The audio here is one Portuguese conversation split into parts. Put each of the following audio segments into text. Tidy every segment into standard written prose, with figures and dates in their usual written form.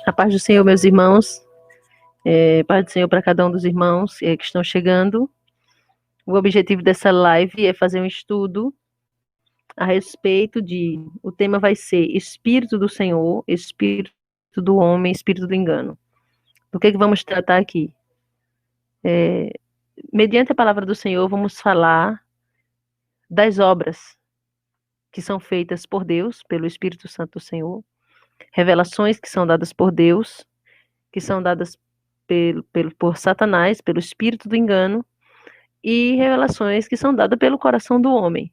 A paz do Senhor, meus irmãos. Paz do Senhor para cada um dos irmãos que estão chegando. O objetivo dessa live é fazer um estudo a respeito de... O tema vai ser Espírito do Senhor, Espírito do Homem, Espírito do Engano. Do que vamos tratar aqui? Mediante a palavra do Senhor, vamos falar das obras que são feitas por Deus, pelo Espírito Santo do Senhor, revelações que são dadas por Deus, que são dadas por Satanás, pelo espírito do engano, e revelações que são dadas pelo coração do homem.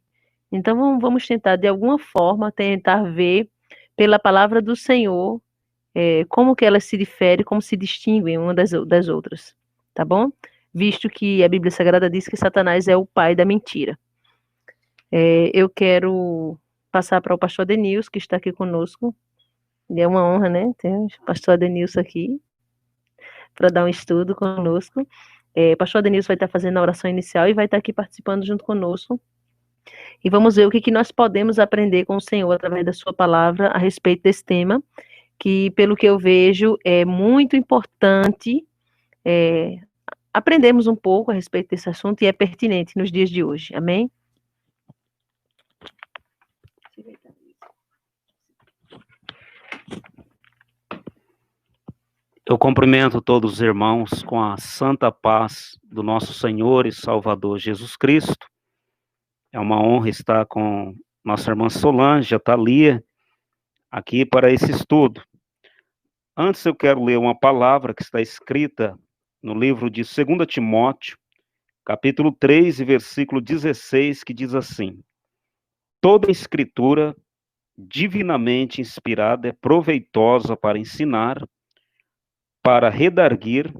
Então, vamos tentar, de alguma forma, tentar ver pela palavra do Senhor como que elas se diferem, como se distinguem uma das outras, tá bom? Visto que a Bíblia Sagrada diz que Satanás é o pai da mentira. Eu quero passar para o pastor Adenilson, que está aqui conosco. É uma honra, né, ter o pastor Adenilson aqui, para dar um estudo conosco. O pastor Adenilson vai estar fazendo a oração inicial e vai estar aqui participando junto conosco. E vamos ver o que nós podemos aprender com o Senhor através da sua palavra a respeito desse tema, que, pelo que eu vejo, é muito importante aprendermos um pouco a respeito desse assunto e é pertinente nos dias de hoje. Amém? Eu cumprimento todos os irmãos com a santa paz do nosso Senhor e Salvador Jesus Cristo. É uma honra estar com nossa irmã Solange, a Thalia, aqui para esse estudo. Antes eu quero ler uma palavra que está escrita no livro de 2 Timóteo, capítulo 3, versículo 16, que diz assim: toda a escritura divinamente inspirada é proveitosa para ensinar, para redarguir,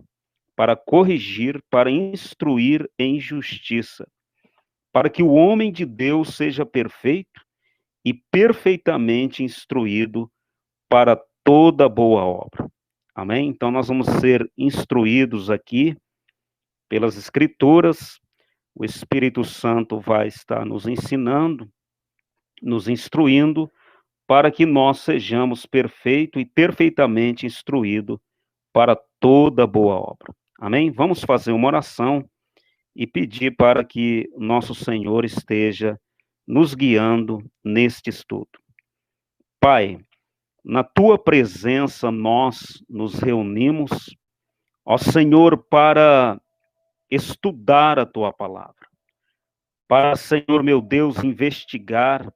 para corrigir, para instruir em justiça, para que o homem de Deus seja perfeito e perfeitamente instruído para toda boa obra. Amém? Então nós vamos ser instruídos aqui pelas Escrituras. O Espírito Santo vai estar nos ensinando, nos instruindo, para que nós sejamos perfeitos e perfeitamente instruídos para toda boa obra. Amém? Vamos fazer uma oração e pedir para que nosso Senhor esteja nos guiando neste estudo. Pai, na tua presença nós nos reunimos, ó Senhor, para estudar a tua palavra, para, Senhor meu Deus, investigar,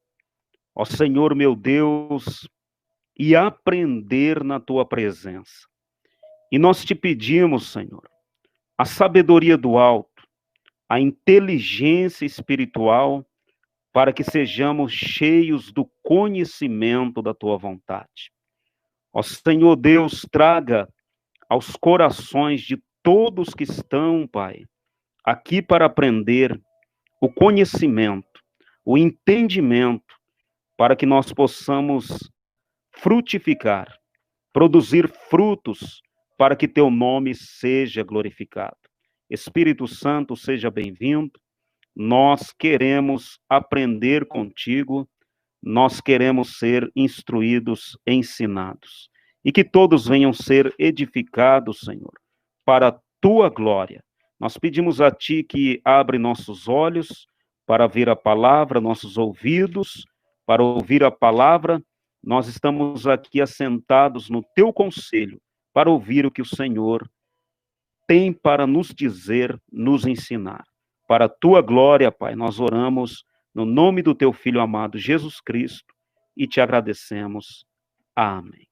ó Senhor meu Deus, e aprender na tua presença. E nós te pedimos, Senhor, a sabedoria do alto, a inteligência espiritual, para que sejamos cheios do conhecimento da tua vontade. Ó Senhor Deus, traga aos corações de todos que estão, Pai, aqui para aprender o conhecimento, o entendimento, para que nós possamos frutificar, produzir frutos, para que teu nome seja glorificado. Espírito Santo, seja bem-vindo. Nós queremos aprender contigo, nós queremos ser instruídos, ensinados. E que todos venham ser edificados, Senhor, para a tua glória. Nós pedimos a ti que abre nossos olhos para ver a palavra, nossos ouvidos para ouvir a palavra. Nós estamos aqui assentados no teu conselho para ouvir o que o Senhor tem para nos dizer, nos ensinar. Para a tua glória, Pai, nós oramos no nome do teu Filho amado, Jesus Cristo, e te agradecemos. Amém.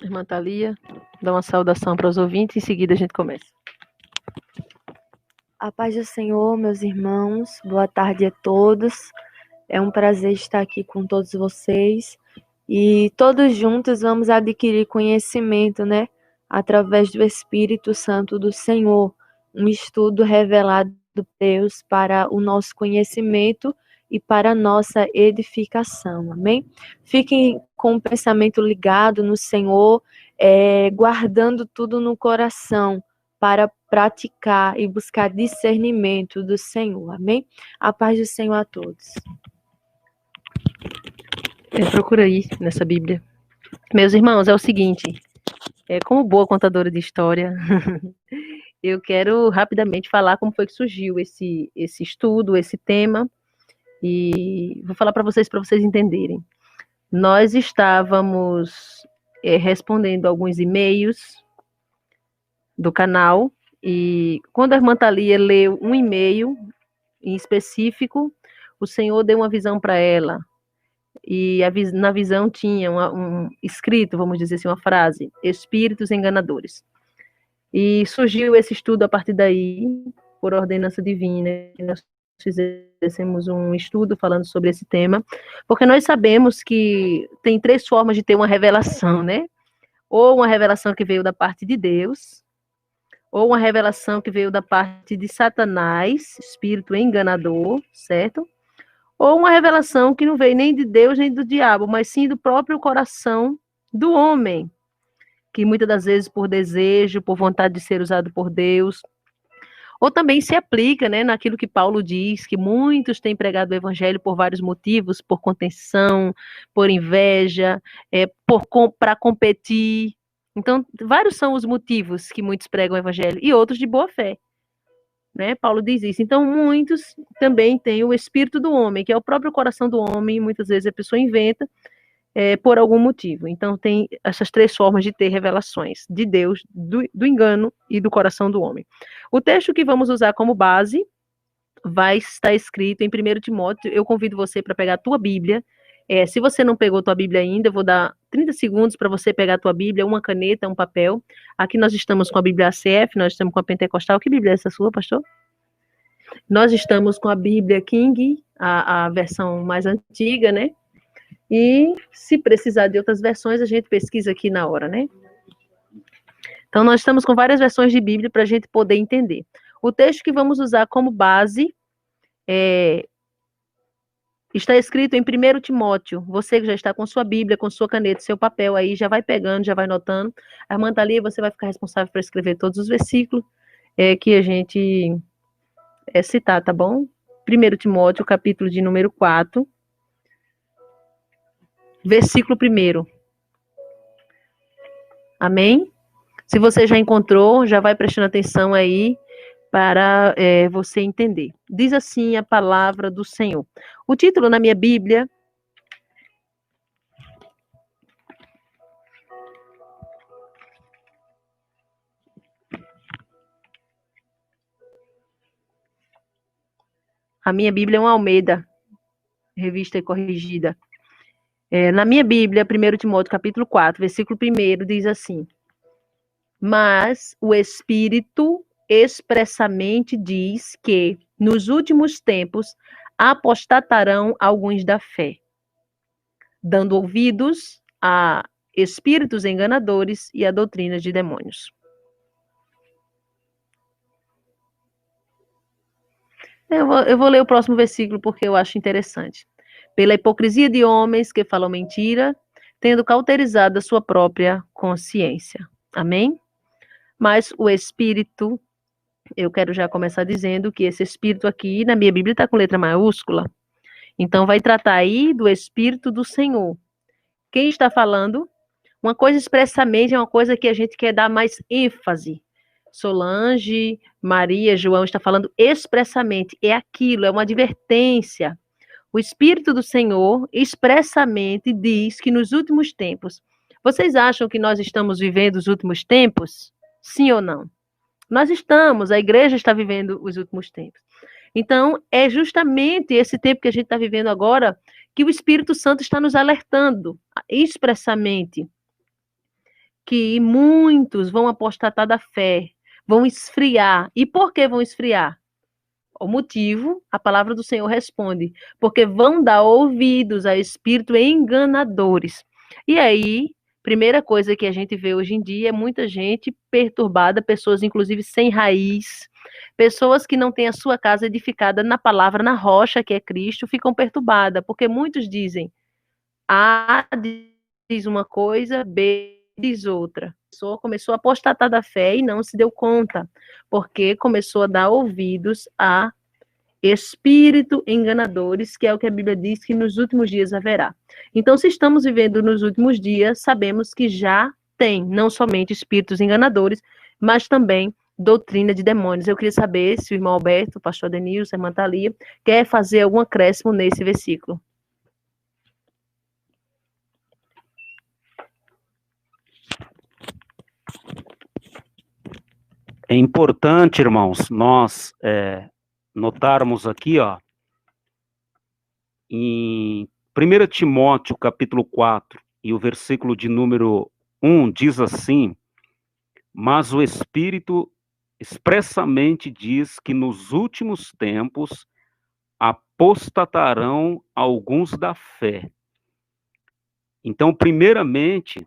Irmã Thalia, dá uma saudação para os ouvintes, em seguida a gente começa. A paz do Senhor, meus irmãos, boa tarde a todos. É um prazer estar aqui com todos vocês e todos juntos vamos adquirir conhecimento, né? Através do Espírito Santo do Senhor, um estudo revelado por Deus para o nosso conhecimento e para a nossa edificação, amém? Fiquem com o pensamento ligado no Senhor, guardando tudo no coração, para praticar e buscar discernimento do Senhor, amém? A paz do Senhor a todos. Procura aí nessa Bíblia. Meus irmãos, é o seguinte, como boa contadora de história, eu quero rapidamente falar como foi que surgiu esse estudo, esse tema, e vou falar para vocês entenderem. Nós estávamos respondendo alguns e-mails do canal, e quando a irmã Thalia leu um e-mail em específico, o Senhor deu uma visão para ela, e na visão tinha um escrito, vamos dizer assim, uma frase: espíritos enganadores. E surgiu esse estudo a partir daí, por ordenança divina, que nós fizéssemos um estudo falando sobre esse tema, porque nós sabemos que tem 3 formas de ter uma revelação, né? Ou uma revelação que veio da parte de Deus, ou uma revelação que veio da parte de Satanás, espírito enganador, certo? Ou uma revelação que não veio nem de Deus nem do diabo, mas sim do próprio coração do homem, que muitas das vezes por desejo, por vontade de ser usado por Deus, ou também se aplica, né, naquilo que Paulo diz, que muitos têm pregado o evangelho por vários motivos, por contenção, por inveja, para competir. Então, vários são os motivos que muitos pregam o evangelho, e outros de boa fé. Né? Paulo diz isso. Então, muitos também têm o espírito do homem, que é o próprio coração do homem, muitas vezes a pessoa inventa por algum motivo. Então, tem essas 3 formas de ter revelações de Deus, do engano e do coração do homem. O texto que vamos usar como base vai estar escrito em 1 Timóteo. Eu convido você para pegar a tua Bíblia. Se você não pegou a tua Bíblia ainda, eu vou dar 30 segundos para você pegar a tua Bíblia, uma caneta, um papel. Aqui nós estamos com a Bíblia ACF, nós estamos com a Pentecostal. Que Bíblia é essa sua, pastor? Nós estamos com a Bíblia King, a versão mais antiga, né? E se precisar de outras versões, a gente pesquisa aqui na hora, né? Então, nós estamos com várias versões de Bíblia para a gente poder entender. O texto que vamos usar como base está escrito em 1 Timóteo. Você que já está com sua Bíblia, com sua caneta, seu papel aí, já vai pegando, já vai notando. A irmã Thalia, você vai ficar responsável por escrever todos os versículos que a gente citar, tá bom? 1 Timóteo, capítulo de número 4, versículo 1. Amém? Se você já encontrou, já vai prestando atenção aí para você entender. Diz assim a palavra do Senhor. O título na minha Bíblia a minha Bíblia é uma Almeida. revista e corrigida. Na minha Bíblia, 1 Timóteo capítulo 4, versículo 1, diz assim: mas o Espírito expressamente diz que, nos últimos tempos, apostatarão alguns da fé, dando ouvidos a espíritos enganadores e a doutrinas de demônios. Eu vou ler o próximo versículo porque eu acho interessante. Pela hipocrisia de homens que falam mentira, tendo cauterizado a sua própria consciência. Amém? Mas o Espírito, eu quero já começar dizendo que esse Espírito aqui, na minha Bíblia, está com letra maiúscula. Então, vai tratar aí do Espírito do Senhor. Quem está falando? Uma coisa expressamente é uma coisa que a gente quer dar mais ênfase. Solange, Maria, João está falando expressamente. É aquilo, é uma advertência. O Espírito do Senhor expressamente diz que nos últimos tempos. Vocês acham que nós estamos vivendo os últimos tempos? Sim ou não? Nós estamos, a igreja está vivendo os últimos tempos. Então, é justamente esse tempo que a gente está vivendo agora que o Espírito Santo está nos alertando expressamente que muitos vão apostatar da fé, vão esfriar. E por que vão esfriar? O motivo, a palavra do Senhor responde, porque vão dar ouvidos a espíritos enganadores. E aí, primeira coisa que a gente vê hoje em dia é muita gente perturbada, pessoas inclusive sem raiz, pessoas que não têm a sua casa edificada na palavra, na rocha que é Cristo, ficam perturbadas, porque muitos dizem, A diz uma coisa, B diz outra. A pessoa começou a apostatar da fé e não se deu conta, porque começou a dar ouvidos a espírito enganadores, que é o que a Bíblia diz que nos últimos dias haverá. Então, se estamos vivendo nos últimos dias, sabemos que já tem não somente espíritos enganadores, mas também doutrina de demônios. Eu queria saber se o irmão Alberto, o pastor Denilson, a irmã Thalia, quer fazer algum acréscimo nesse versículo. É importante, irmãos, nós notarmos aqui, ó, em 1 Timóteo, capítulo 4, e o versículo de número 1, diz assim: mas o Espírito expressamente diz que nos últimos tempos apostatarão alguns da fé. Então, primeiramente,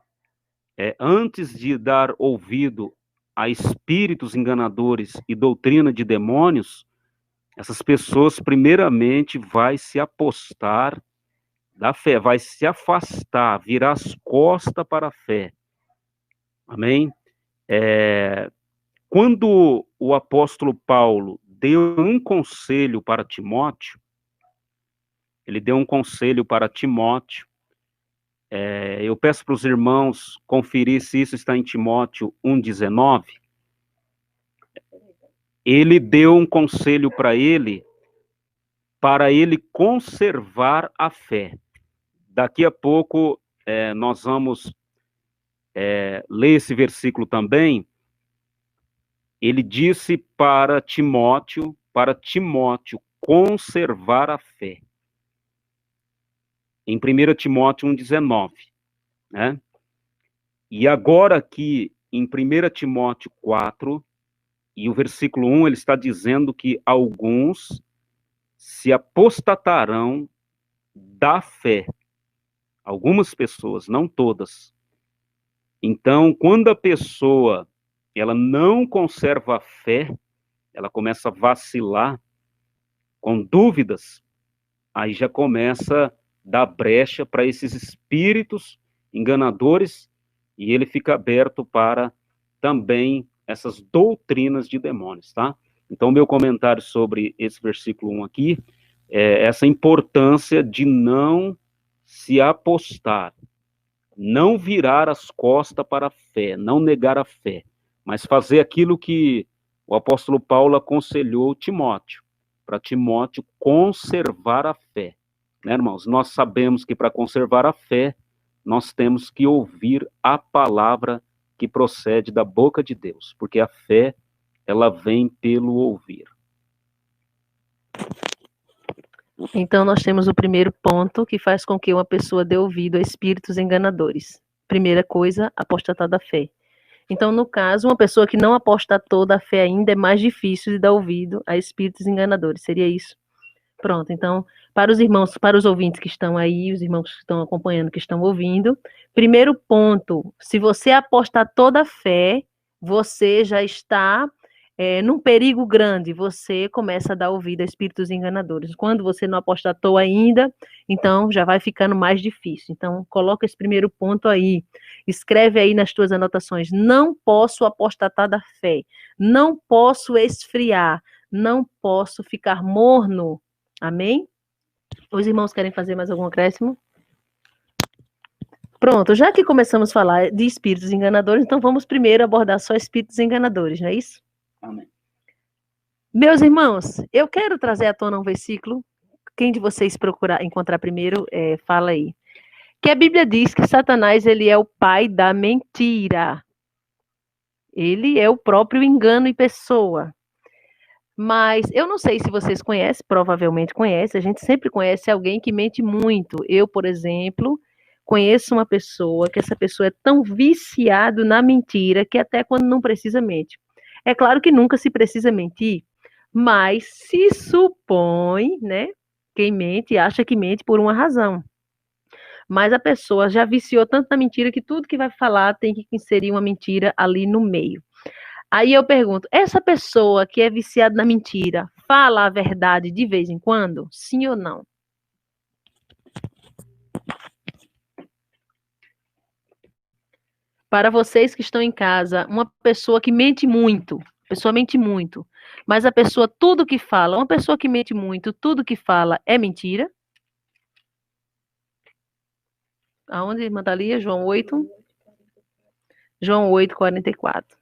antes de dar ouvido a espíritos enganadores e doutrina de demônios, essas pessoas primeiramente vai se apostar da fé, vai se afastar, virar as costas para a fé. Amém? Quando o apóstolo Paulo deu um conselho para Timóteo, ele deu um conselho para Timóteo, eu peço para os irmãos conferir se isso está em Timóteo 1,19. Ele deu um conselho para ele conservar a fé. Daqui a pouco nós vamos ler esse versículo também. Ele disse para Timóteo conservar a fé. Em 1 Timóteo 1,19, né? E agora aqui, em 1 Timóteo 4, e o versículo 1, ele está dizendo que alguns se apostatarão da fé. Algumas pessoas, não todas. Então, quando a pessoa ela não conserva a fé, ela começa a vacilar com dúvidas, aí já começa a dar brecha para esses espíritos enganadores e ele fica aberto para também essas doutrinas de demônios, tá? Então, meu comentário sobre esse versículo 1 aqui é essa importância de não se apostar, não virar as costas para a fé, não negar a fé, mas fazer aquilo que o apóstolo Paulo aconselhou Timóteo, para Timóteo conservar a fé. Né, irmãos? Nós sabemos que para conservar a fé, nós temos que ouvir a palavra que procede da boca de Deus, porque a fé, ela vem pelo ouvir. Então, nós temos o primeiro ponto que faz com que uma pessoa dê ouvido a espíritos enganadores. Primeira coisa, apostatar da fé. Então, no caso, uma pessoa que não apostatou da fé ainda é mais difícil de dar ouvido a espíritos enganadores. Seria isso? Pronto. Então, para os irmãos, para os ouvintes que estão aí, os irmãos que estão acompanhando, que estão ouvindo, primeiro ponto, se você apostatou da fé, você já está num perigo grande, você começa a dar ouvido a espíritos enganadores. Quando você não apostatou ainda, então já vai ficando mais difícil. Então, coloca esse primeiro ponto aí. Escreve aí nas tuas anotações: não posso apostatar da fé, não posso esfriar, não posso ficar morno. Amém? Os irmãos querem fazer mais algum acréscimo? Pronto, já que começamos a falar de espíritos enganadores, então vamos primeiro abordar só espíritos enganadores, não é isso? Amém. Meus irmãos, eu quero trazer à tona um versículo. Quem de vocês procurar encontrar primeiro, fala aí. Que a Bíblia diz que Satanás, ele é o pai da mentira. Ele é o próprio engano em pessoa. Mas eu não sei se vocês conhecem, provavelmente conhecem, a gente sempre conhece alguém que mente muito. Eu, por exemplo, conheço uma pessoa que essa pessoa é tão viciado na mentira que até quando não precisa mente. É claro que nunca se precisa mentir, mas se supõe, né? Quem mente acha que mente por uma razão. Mas a pessoa já viciou tanto na mentira que tudo que vai falar tem que inserir uma mentira ali no meio. Aí eu pergunto, essa pessoa que é viciada na mentira, fala a verdade de vez em quando? Sim ou não? Para vocês que estão em casa, uma pessoa que mente muito, mas a pessoa, tudo que fala, uma pessoa que mente muito, tudo que fala é mentira? Aonde, irmã Thalia? João 8? João 8, 44.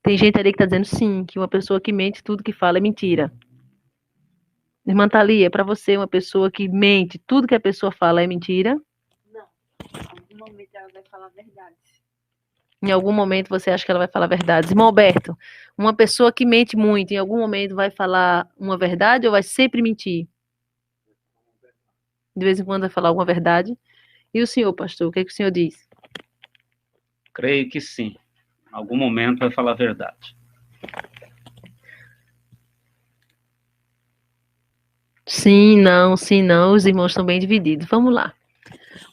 Tem gente ali que está dizendo sim, que uma pessoa que mente, tudo que fala é mentira. Irmã Thalia, para você, uma pessoa que mente, tudo que a pessoa fala é mentira? Não. Em algum momento ela vai falar a verdade. Em algum momento você acha que ela vai falar verdades. Irmão Alberto, uma pessoa que mente muito, em algum momento vai falar uma verdade ou vai sempre mentir? De vez em quando vai falar alguma verdade? E o senhor, pastor, o que, é que o senhor diz? Creio que sim. Em algum momento vai falar a verdade. Sim, não, os irmãos estão bem divididos. Vamos lá.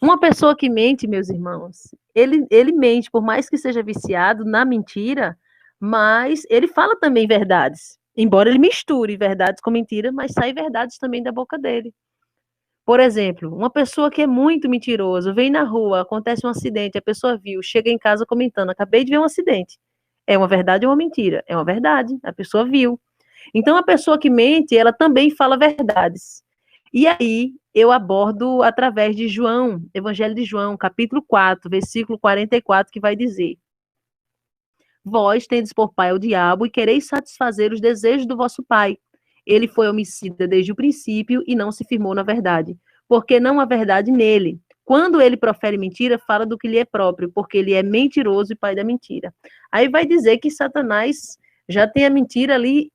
Uma pessoa que mente, meus irmãos, ele mente, por mais que seja viciado na mentira, mas ele fala também verdades. Embora ele misture verdades com mentira, mas sai verdades também da boca dele. Por exemplo, uma pessoa que é muito mentiroso, vem na rua, acontece um acidente, a pessoa viu, chega em casa comentando, acabei de ver um acidente. É uma verdade ou uma mentira? É uma verdade, a pessoa viu. Então, a pessoa que mente, ela também fala verdades. E aí, eu abordo através de João, Evangelho de João, capítulo 4, versículo 44, que vai dizer: Vós tendes por pai o diabo e quereis satisfazer os desejos do vosso pai. Ele foi homicida desde o princípio e não se firmou na verdade, porque não há verdade nele. Quando ele profere mentira, fala do que lhe é próprio, porque ele é mentiroso e pai da mentira. Aí vai dizer que Satanás já tem a mentira ali,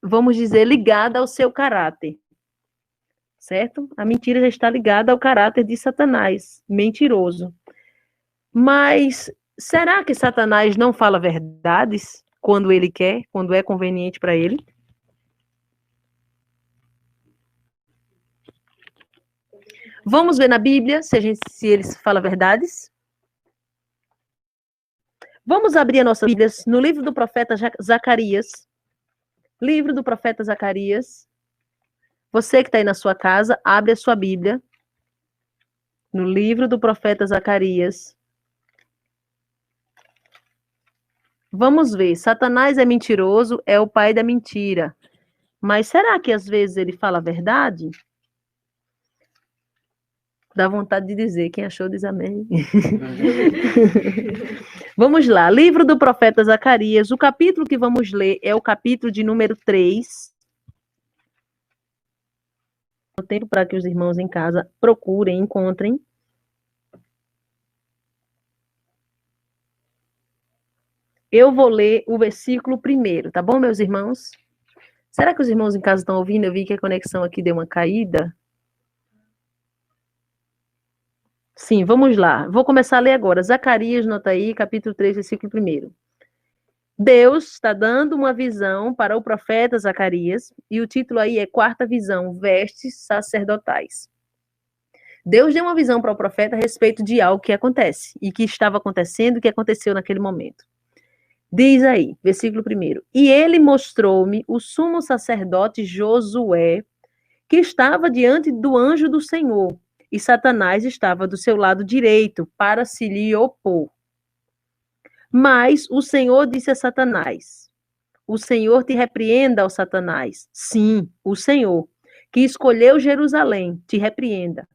vamos dizer, ligada ao seu caráter. Certo? A mentira já está ligada ao caráter de Satanás, mentiroso. Mas será que Satanás não fala verdades quando ele quer, quando é conveniente para ele? Vamos ver na Bíblia se ele fala verdades? Vamos abrir a nossa Bíblia no livro do profeta Zacarias. Livro do profeta Zacarias. Você que está aí na sua casa, abre a sua Bíblia. No livro do profeta Zacarias. Vamos ver. Satanás é mentiroso, é o pai da mentira. Mas será que às vezes ele fala a verdade? Dá vontade de dizer. Quem achou diz amém. Vamos lá. Livro do profeta Zacarias. O capítulo que vamos ler é o capítulo de número 3. O tempo para que os irmãos em casa procurem, encontrem. Eu vou ler o versículo primeiro, tá bom, meus irmãos? Será que os irmãos em casa estão ouvindo? Eu vi que a conexão aqui deu uma caída. Sim, vamos lá. Vou começar a ler agora. Zacarias, nota aí, capítulo 3, versículo 1. Deus está dando uma visão para o profeta Zacarias, e o título aí é Quarta Visão, Vestes Sacerdotais. Deus deu uma visão para o profeta a respeito de algo que acontece, e que estava acontecendo, e que aconteceu naquele momento. Diz aí, versículo 1. E ele mostrou-me o sumo sacerdote Josué, que estava diante do anjo do Senhor, e Satanás estava do seu lado direito, para se lhe opor. Mas o Senhor disse a Satanás: o Senhor te repreenda, ó Satanás. Sim, o Senhor, que escolheu Jerusalém, te repreenda.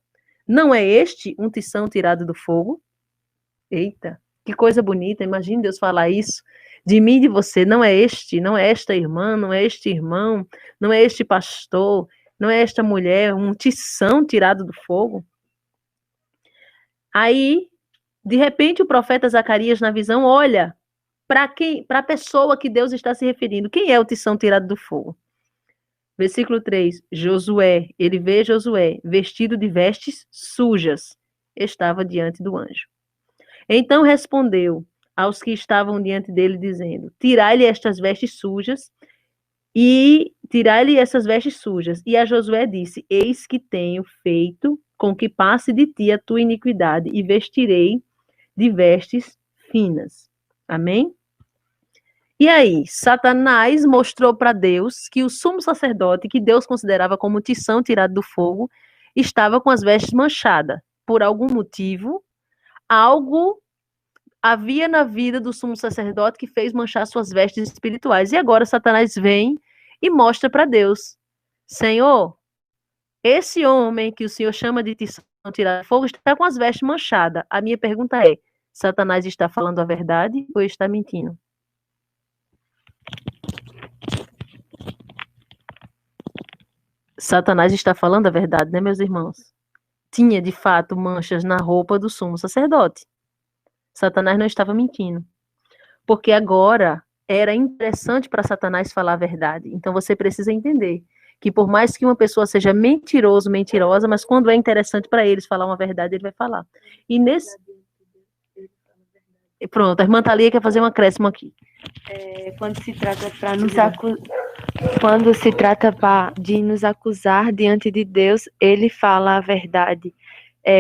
Não é este um tição tirado do fogo? Eita, que coisa bonita. Imagine Deus falar isso de mim e de você. Não é este, não é esta irmã, não é este irmão, não é este pastor, não é esta mulher, um tição tirado do fogo. Aí, de repente, o profeta Zacarias, na visão, olha para a pessoa que Deus está se referindo. Quem é o tição tirado do fogo? Versículo 3, Josué, ele vê Josué vestido de vestes sujas, estava diante do anjo. Então respondeu aos que estavam diante dele, dizendo: tirai-lhe estas vestes sujas, e tirai-lhe essas vestes sujas. E a Josué disse: eis que tenho feito com que passe de ti a tua iniquidade, e vestirei de vestes finas. Amém? E aí, Satanás mostrou para Deus que o sumo sacerdote, que Deus considerava como tição tirado do fogo, estava com as vestes manchadas. Por algum motivo, algo havia na vida do sumo sacerdote que fez manchar suas vestes espirituais. E agora Satanás vem e mostra para Deus: Senhor, esse homem que o Senhor chama de tição tirado do fogo está com as vestes manchadas. A minha pergunta é: Satanás está falando a verdade ou está mentindo? Satanás está falando a verdade, né, meus irmãos? Tinha, de fato, manchas na roupa do sumo sacerdote. Satanás não estava mentindo. Porque agora era interessante para Satanás falar a verdade. Então você precisa entender que por mais que uma pessoa seja mentiroso, mentirosa, mas quando é interessante para eles falar uma verdade, ele vai falar. E nesse... Pronto, a irmã Thalia quer fazer um acréscimo aqui. Quando se trata de nos acusar diante de Deus, ele fala a verdade.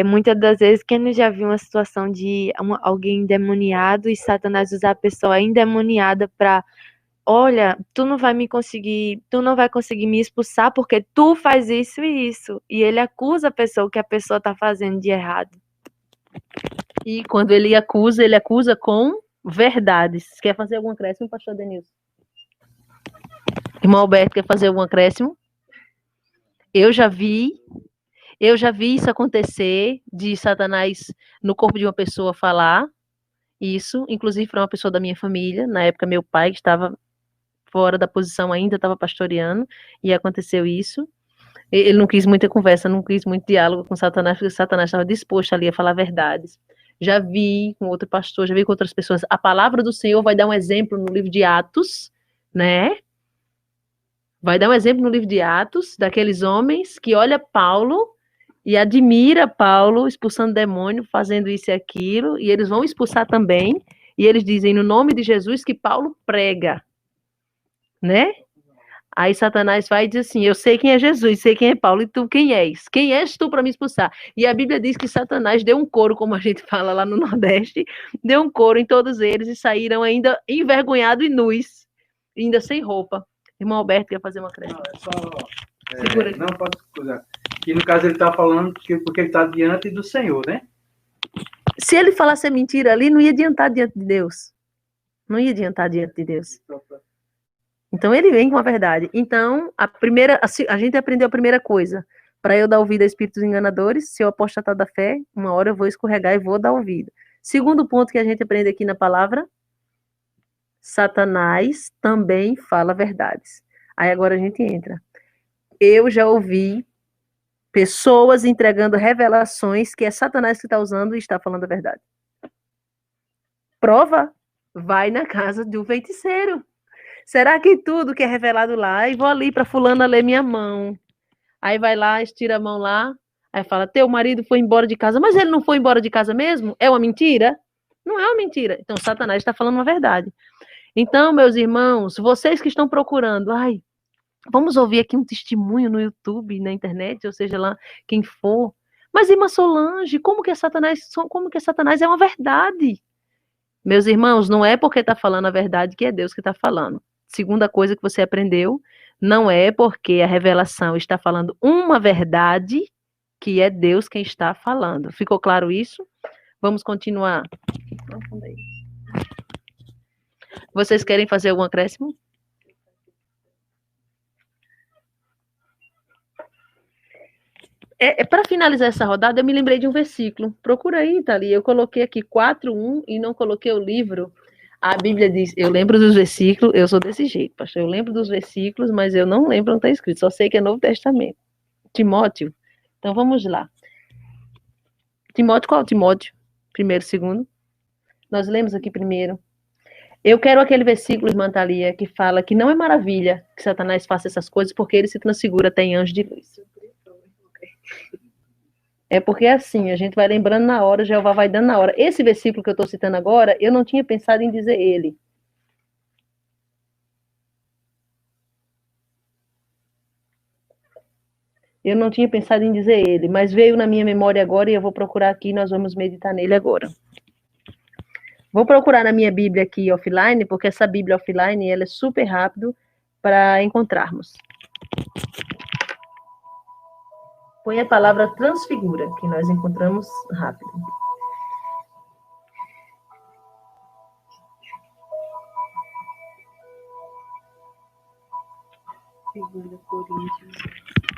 Muitas das vezes, quem já viu uma situação de alguém endemoniado e Satanás usar a pessoa endemoniada para, olha, tu não vai conseguir me expulsar porque tu faz isso e isso. E ele acusa a pessoa que a pessoa está fazendo de errado. E quando ele acusa com verdades. Quer fazer algum acréscimo, pastor Denilson? Irmão Alberto, quer fazer algum acréscimo? Eu já vi isso acontecer, de Satanás no corpo de uma pessoa falar isso, inclusive para uma pessoa da minha família, na época meu pai, que estava fora da posição ainda, estava pastoreando, e aconteceu isso. Ele não quis muita conversa, não quis muito diálogo com Satanás, porque Satanás estava disposto ali a falar verdades. Já vi com outro pastor, já vi com outras pessoas. A palavra do Senhor vai dar um exemplo no livro de Atos, né? Vai dar um exemplo no livro de Atos, daqueles homens que olha Paulo e admira Paulo expulsando demônio, fazendo isso e aquilo, e eles vão expulsar também, e eles dizem no nome de Jesus que Paulo prega, né? Aí Satanás vai e diz assim: eu sei quem é Jesus, sei quem é Paulo, e tu quem és? Quem és tu para me expulsar? E a Bíblia diz que Satanás deu um coro, como a gente fala lá no Nordeste, deu um coro em todos eles e saíram ainda envergonhados e nus, ainda sem roupa. Irmão Alberto quer fazer uma crença. Segura aqui. Não, pode escutar. Que no caso ele está falando porque ele está diante do Senhor, né? Se ele falasse mentira ali, não ia adiantar diante de Deus. Não ia adiantar diante de Deus. Então ele vem com a verdade. Então, a gente aprendeu a primeira coisa. Para eu dar ouvido a espíritos enganadores, se eu apostatar da fé, uma hora eu vou escorregar e vou dar ouvido. Segundo ponto que a gente aprende aqui na palavra: Satanás também fala verdades. Aí agora a gente entra. Eu já ouvi pessoas entregando revelações que é Satanás que está usando e está falando a verdade. Prova? Vai na casa do feiticeiro. Será que tudo que é revelado lá, e vou ali para fulana ler minha mão. Aí vai lá, estira a mão lá, aí fala, teu marido foi embora de casa, mas ele não foi embora de casa mesmo? É uma mentira? Não é uma mentira. Então, Satanás está falando uma verdade. Então, meus irmãos, vocês que estão procurando, ai, vamos ouvir aqui um testemunho no YouTube, na internet, ou seja lá, quem for. Mas, irmã Solange, como que Satanás é uma verdade? Meus irmãos, não é porque está falando a verdade que é Deus que está falando. Segunda coisa que você aprendeu, não é porque a revelação está falando uma verdade que é Deus quem está falando. Ficou claro isso? Vamos continuar. Vocês querem fazer algum acréscimo? Para finalizar essa rodada, eu me lembrei de um versículo. Procura aí, Thalia. Eu coloquei aqui 4:1 e não coloquei o livro. A Bíblia diz, eu lembro dos versículos, eu sou desse jeito, pastor. Eu lembro dos versículos, mas eu não lembro onde está escrito. Só sei que é Novo Testamento. Timóteo. Então, vamos lá. Timóteo, qual Timóteo? Primeiro, segundo. Nós lemos aqui primeiro. Eu quero aquele versículo, irmã Thalia, que fala que não é maravilha que Satanás faça essas coisas, porque ele se transfigura até em anjo de luz. É porque assim, a gente vai lembrando na hora, Jeová vai dando na hora. Esse versículo que eu estou citando agora, eu não tinha pensado em dizer ele. Eu não tinha pensado em dizer ele, mas veio na minha memória agora e eu vou procurar aqui e nós vamos meditar nele agora. Vou procurar na minha Bíblia aqui offline, porque essa Bíblia offline ela é super rápido para encontrarmos. Põe a palavra transfigura, que nós encontramos rápido.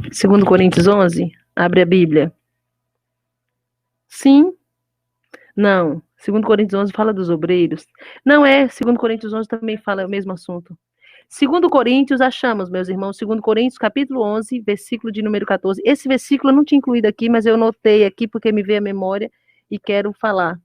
Segundo Coríntios 11, abre a Bíblia. Sim. Não. Segundo Coríntios 11 fala dos obreiros. Não é. Segundo Coríntios 11 também fala o mesmo assunto. Segundo Coríntios, achamos, meus irmãos, segundo Coríntios, capítulo 11, versículo de número 14. Esse versículo eu não tinha incluído aqui, mas eu notei aqui porque me veio a memória e quero falar.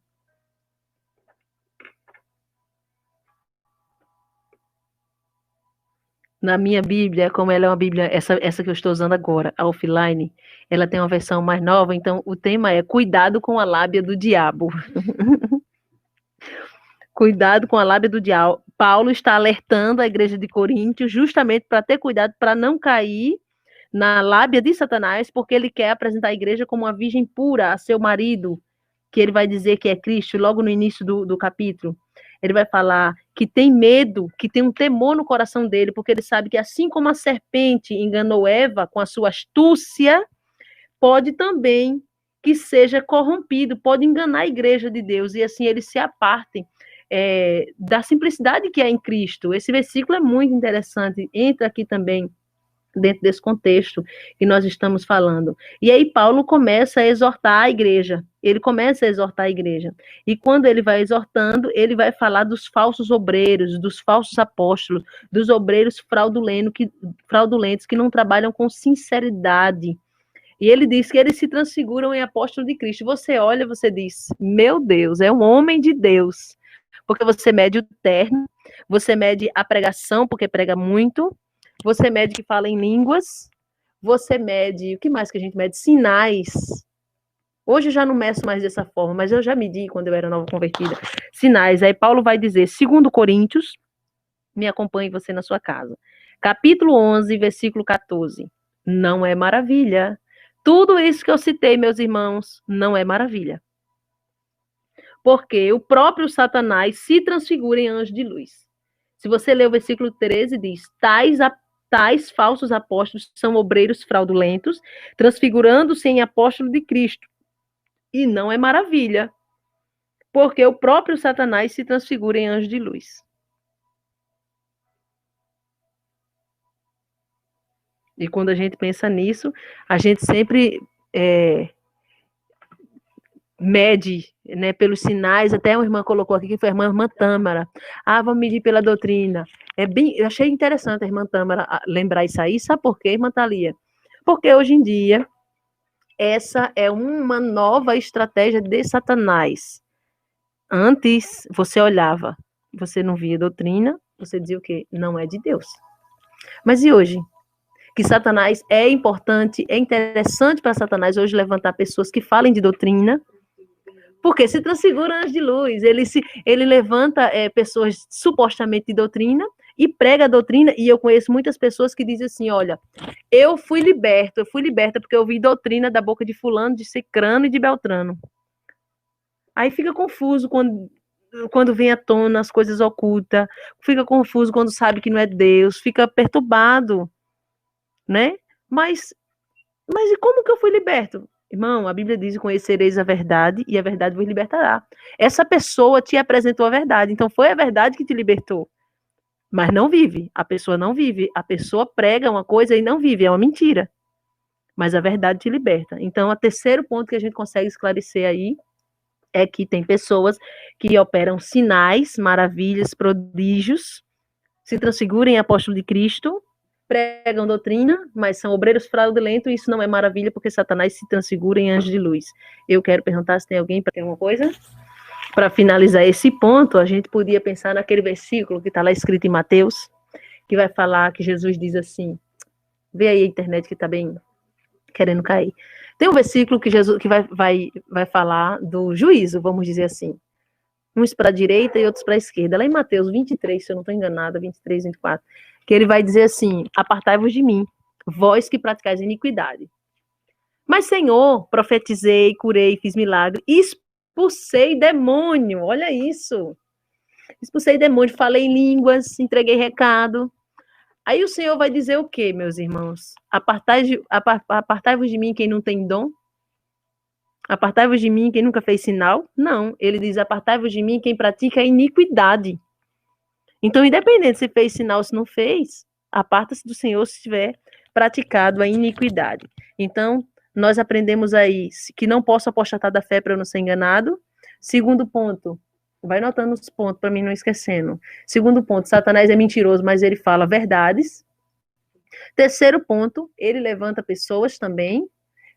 Na minha Bíblia, como ela é uma Bíblia, essa que eu estou usando agora, a offline, ela tem uma versão mais nova, então o tema é cuidado com a lábia do diabo. Cuidado com a lábia do diabo. Paulo está alertando a igreja de Corinto justamente para ter cuidado para não cair na lábia de Satanás, porque ele quer apresentar a igreja como uma virgem pura a seu marido, que ele vai dizer que é Cristo, logo no início do capítulo. Ele vai falar que tem medo, que tem um temor no coração dele, porque ele sabe que assim como a serpente enganou Eva com a sua astúcia, pode também que seja corrompido, pode enganar a igreja de Deus, e assim eles se apartem da simplicidade que é em Cristo. Esse versículo é muito interessante, entra aqui também dentro desse contexto que nós estamos falando. E aí Paulo começa a exortar a igreja. Ele começa a exortar a igreja. E quando ele vai exortando, ele vai falar dos falsos obreiros, dos falsos apóstolos, dos obreiros fraudulentos que não trabalham com sinceridade. E ele diz que eles se transfiguram em apóstolo de Cristo. Você olha, você diz, meu Deus, é um homem de Deus. Porque você mede o terno, você mede a pregação, porque prega muito, você mede que fala em línguas, você mede, o que mais que a gente mede? Sinais. Hoje eu já não meço mais dessa forma, mas eu já medi quando eu era nova convertida. Sinais. Aí Paulo vai dizer, 2 Coríntios, me acompanhe você na sua casa. Capítulo 11, versículo 14. Não é maravilha. Tudo isso que eu citei, meus irmãos, não é maravilha. Porque o próprio Satanás se transfigura em anjo de luz. Se você ler o versículo 13, diz, tais falsos apóstolos são obreiros fraudulentos, transfigurando-se em apóstolo de Cristo. E não é maravilha, porque o próprio Satanás se transfigura em anjo de luz. E quando a gente pensa nisso, a gente sempre mede, né, pelos sinais. Até uma irmã colocou aqui, que foi a irmã Tâmara. Vamos medir pela doutrina. Eu achei interessante a irmã Tâmara lembrar isso aí. Sabe por quê, irmã Thalia? Porque hoje em dia, essa é uma nova estratégia de Satanás. Antes, você olhava, você não via doutrina, você dizia o quê? Não é de Deus. Mas e hoje? Que Satanás é importante, é interessante para Satanás hoje levantar pessoas que falem de doutrina, porque se transfigura anjo de luz, ele levanta pessoas supostamente de doutrina e prega a doutrina, e eu conheço muitas pessoas que dizem assim, olha, eu fui liberta porque eu ouvi doutrina da boca de fulano, de cicrano e de beltrano. Aí fica confuso quando vem à tona as coisas ocultas, fica confuso quando sabe que não é Deus, fica perturbado, né? Mas e como que eu fui liberto? Irmão, a Bíblia diz: conhecereis a verdade e a verdade vos libertará. Essa pessoa te apresentou a verdade, então foi a verdade que te libertou. Mas não vive, a pessoa não vive, a pessoa prega uma coisa e não vive, é uma mentira. Mas a verdade te liberta. Então, o terceiro ponto que a gente consegue esclarecer aí é que tem pessoas que operam sinais, maravilhas, prodígios, se transfigurem em apóstolo de Cristo, pregam doutrina, mas são obreiros fraudulentos, e isso não é maravilha, porque Satanás se transfigura em anjo de luz. Eu quero perguntar se tem alguém para ter alguma coisa? Para finalizar esse ponto, a gente podia pensar naquele versículo que está lá escrito em Mateus, que vai falar que Jesus diz assim, vê aí a internet que está bem querendo cair. Tem um versículo que Jesus que vai falar do juízo, vamos dizer assim. Uns para a direita e outros para a esquerda. Lá em Mateus 23, se eu não estou enganada, 23, 24, que ele vai dizer assim, apartai-vos de mim, vós que praticais iniquidade. Mas, Senhor, profetizei, curei, fiz milagre, expulsei demônio, olha isso. Expulsei demônio, falei em línguas, entreguei recado. Aí o Senhor vai dizer o quê, meus irmãos? Apartai-vos de mim quem não tem dom? Apartai-vos de mim quem nunca fez sinal? Não, ele diz, apartai-vos de mim quem pratica a iniquidade. Então, independente se fez sinal ou se não fez, aparta-se do Senhor se tiver praticado a iniquidade. Então, nós aprendemos aí que não posso apostatar da fé para eu não ser enganado. Segundo ponto, vai notando os pontos para mim não esquecendo. Segundo ponto, Satanás é mentiroso, mas ele fala verdades. Terceiro ponto, ele levanta pessoas também.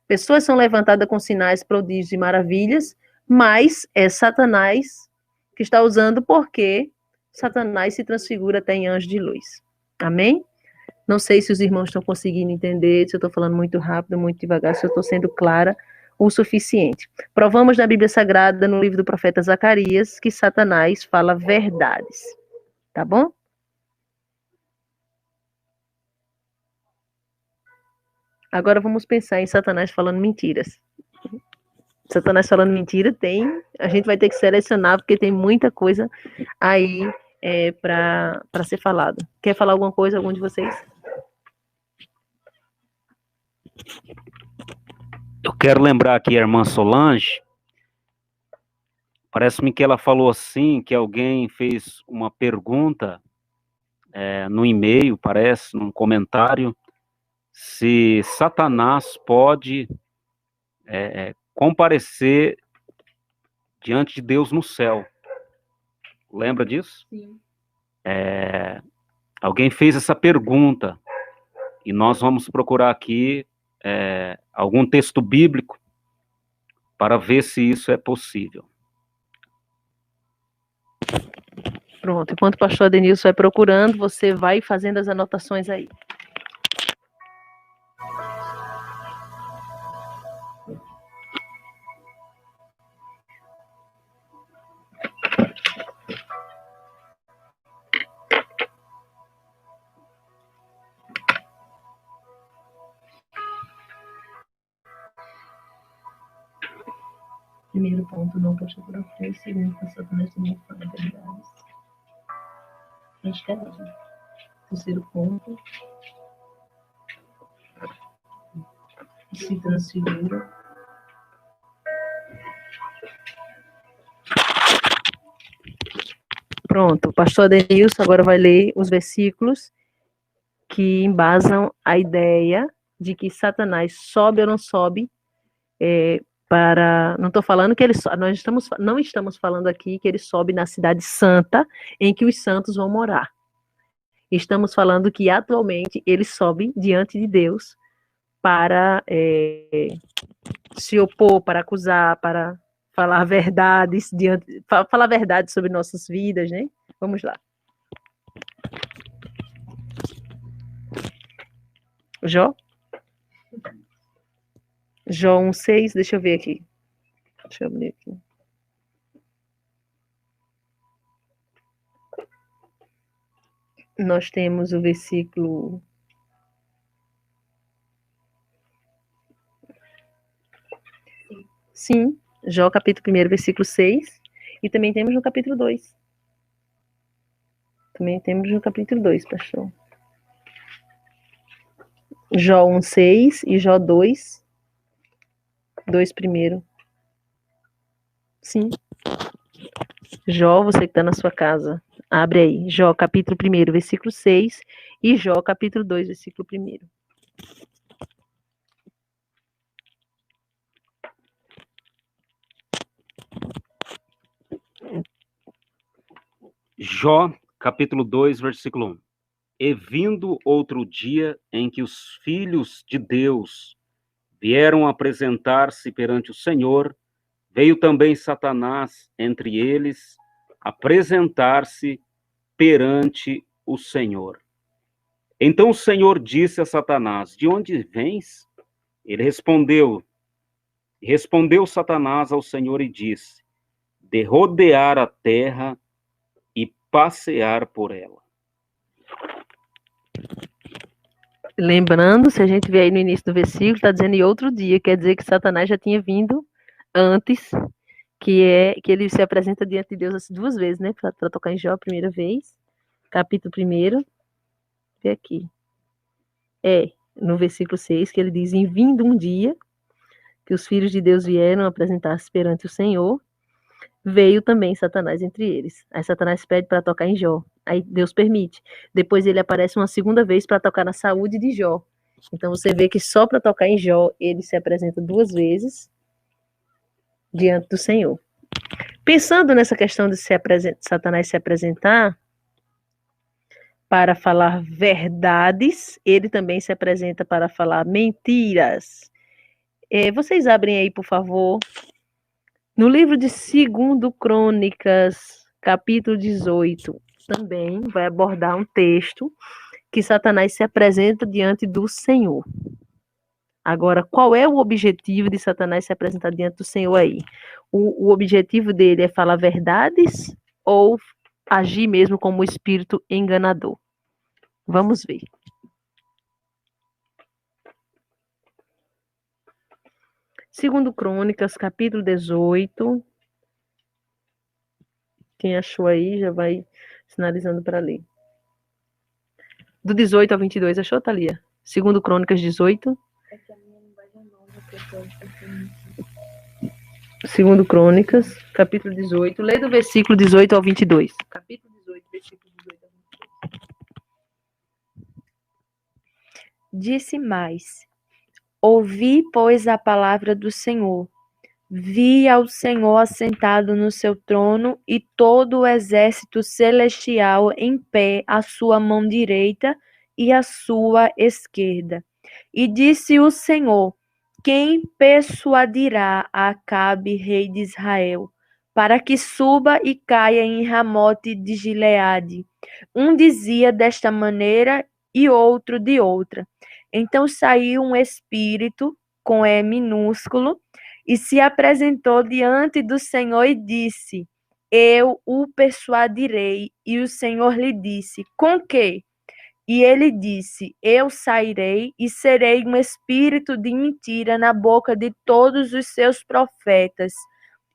Pessoas são levantadas com sinais, prodígios e maravilhas, mas é Satanás que está usando porque Satanás se transfigura até em anjo de luz. Amém? Não sei se os irmãos estão conseguindo entender, se eu estou falando muito rápido, muito devagar, se eu estou sendo clara o suficiente. Provamos na Bíblia Sagrada, no livro do profeta Zacarias, que Satanás fala verdades. Tá bom? Agora vamos pensar em Satanás falando mentiras. Satanás falando mentira a gente vai ter que selecionar, porque tem muita coisa aí para ser falado. Quer falar alguma coisa, algum de vocês? Eu quero lembrar aqui a irmã Solange, parece-me que ela falou assim, que alguém fez uma pergunta no e-mail, parece, num comentário, se Satanás pode comparecer diante de Deus no céu. Lembra disso? Sim. Alguém fez essa pergunta, e nós vamos procurar aqui algum texto bíblico para ver se isso é possível. Pronto, enquanto o pastor Adenilson vai procurando, você vai fazendo as anotações aí. Primeiro ponto, não pode por frente. Segundo, Satanás também fala verdades. Acho que é mesmo. Terceiro ponto, se transfigura. Pronto, o pastor Adenilson agora vai ler os versículos que embasam a ideia de que Satanás sobe ou não sobe não estou falando que ele não estamos falando aqui que ele sobe na cidade santa em que os santos vão morar. Estamos falando que atualmente ele sobe diante de Deus para se opor, para acusar, para falar verdades falar verdades sobre nossas vidas, né? Vamos lá. Jó? Jó 1:6, deixa eu ver aqui. Deixa eu abrir aqui. Nós temos o versículo... Sim, Jó capítulo 1, versículo 6. E também temos no capítulo 2. Também temos no capítulo 2, pastor. Jó 1:6 e Jó 2 primeiro. Sim. Jó, você que está na sua casa, abre aí. Jó capítulo 1, versículo 6 e Jó capítulo 2, versículo 1. Jó, capítulo 2, versículo 1. E vindo outro dia em que os filhos de Deus vieram apresentar-se perante o Senhor, veio também Satanás entre eles apresentar-se perante o Senhor. Então o Senhor disse a Satanás: de onde vens? Ele respondeu Satanás ao Senhor e disse: de rodear a terra e passear por ela. Lembrando, se a gente ver aí no início do versículo, está dizendo em outro dia, quer dizer que Satanás já tinha vindo antes, que ele se apresenta diante de Deus 2 vezes, né? Para tocar em Jó a primeira vez, capítulo 1, vê aqui. No versículo 6, que ele diz: em vindo um dia, que os filhos de Deus vieram apresentar-se perante o Senhor, veio também Satanás entre eles. Aí Satanás pede para tocar em Jó. Aí Deus permite. Depois ele aparece uma segunda vez para tocar na saúde de Jó. Então você vê que só para tocar em Jó, ele se apresenta 2 vezes diante do Senhor. Pensando nessa questão de Satanás se apresentar para falar verdades, ele também se apresenta para falar mentiras. Vocês abrem aí, por favor, no livro de 2 Crônicas, capítulo 18, também vai abordar um texto que Satanás se apresenta diante do Senhor. Agora, qual é o objetivo de Satanás se apresentar diante do Senhor aí? O objetivo dele é falar verdades ou agir mesmo como espírito enganador? Vamos ver. Segundo Crônicas, capítulo 18. Quem achou aí já vai sinalizando para ler. Do 18 ao 22, achou, Thalia? Segundo Crônicas 18. Segundo Crônicas, capítulo 18. Lê do versículo 18 ao 22. Capítulo 18, versículo 18 ao 22. Disse mais: ouvi, pois, a palavra do Senhor. Vi ao Senhor assentado no seu trono e todo o exército celestial em pé à sua mão direita e à sua esquerda. E disse o Senhor: quem persuadirá a Acabe, rei de Israel, para que suba e caia em Ramote de Gileade? Um dizia desta maneira e outro de outra. Então saiu um espírito, com E minúsculo, e se apresentou diante do Senhor e disse: eu o persuadirei. E o Senhor lhe disse: com quê? E ele disse: eu sairei e serei um espírito de mentira na boca de todos os seus profetas.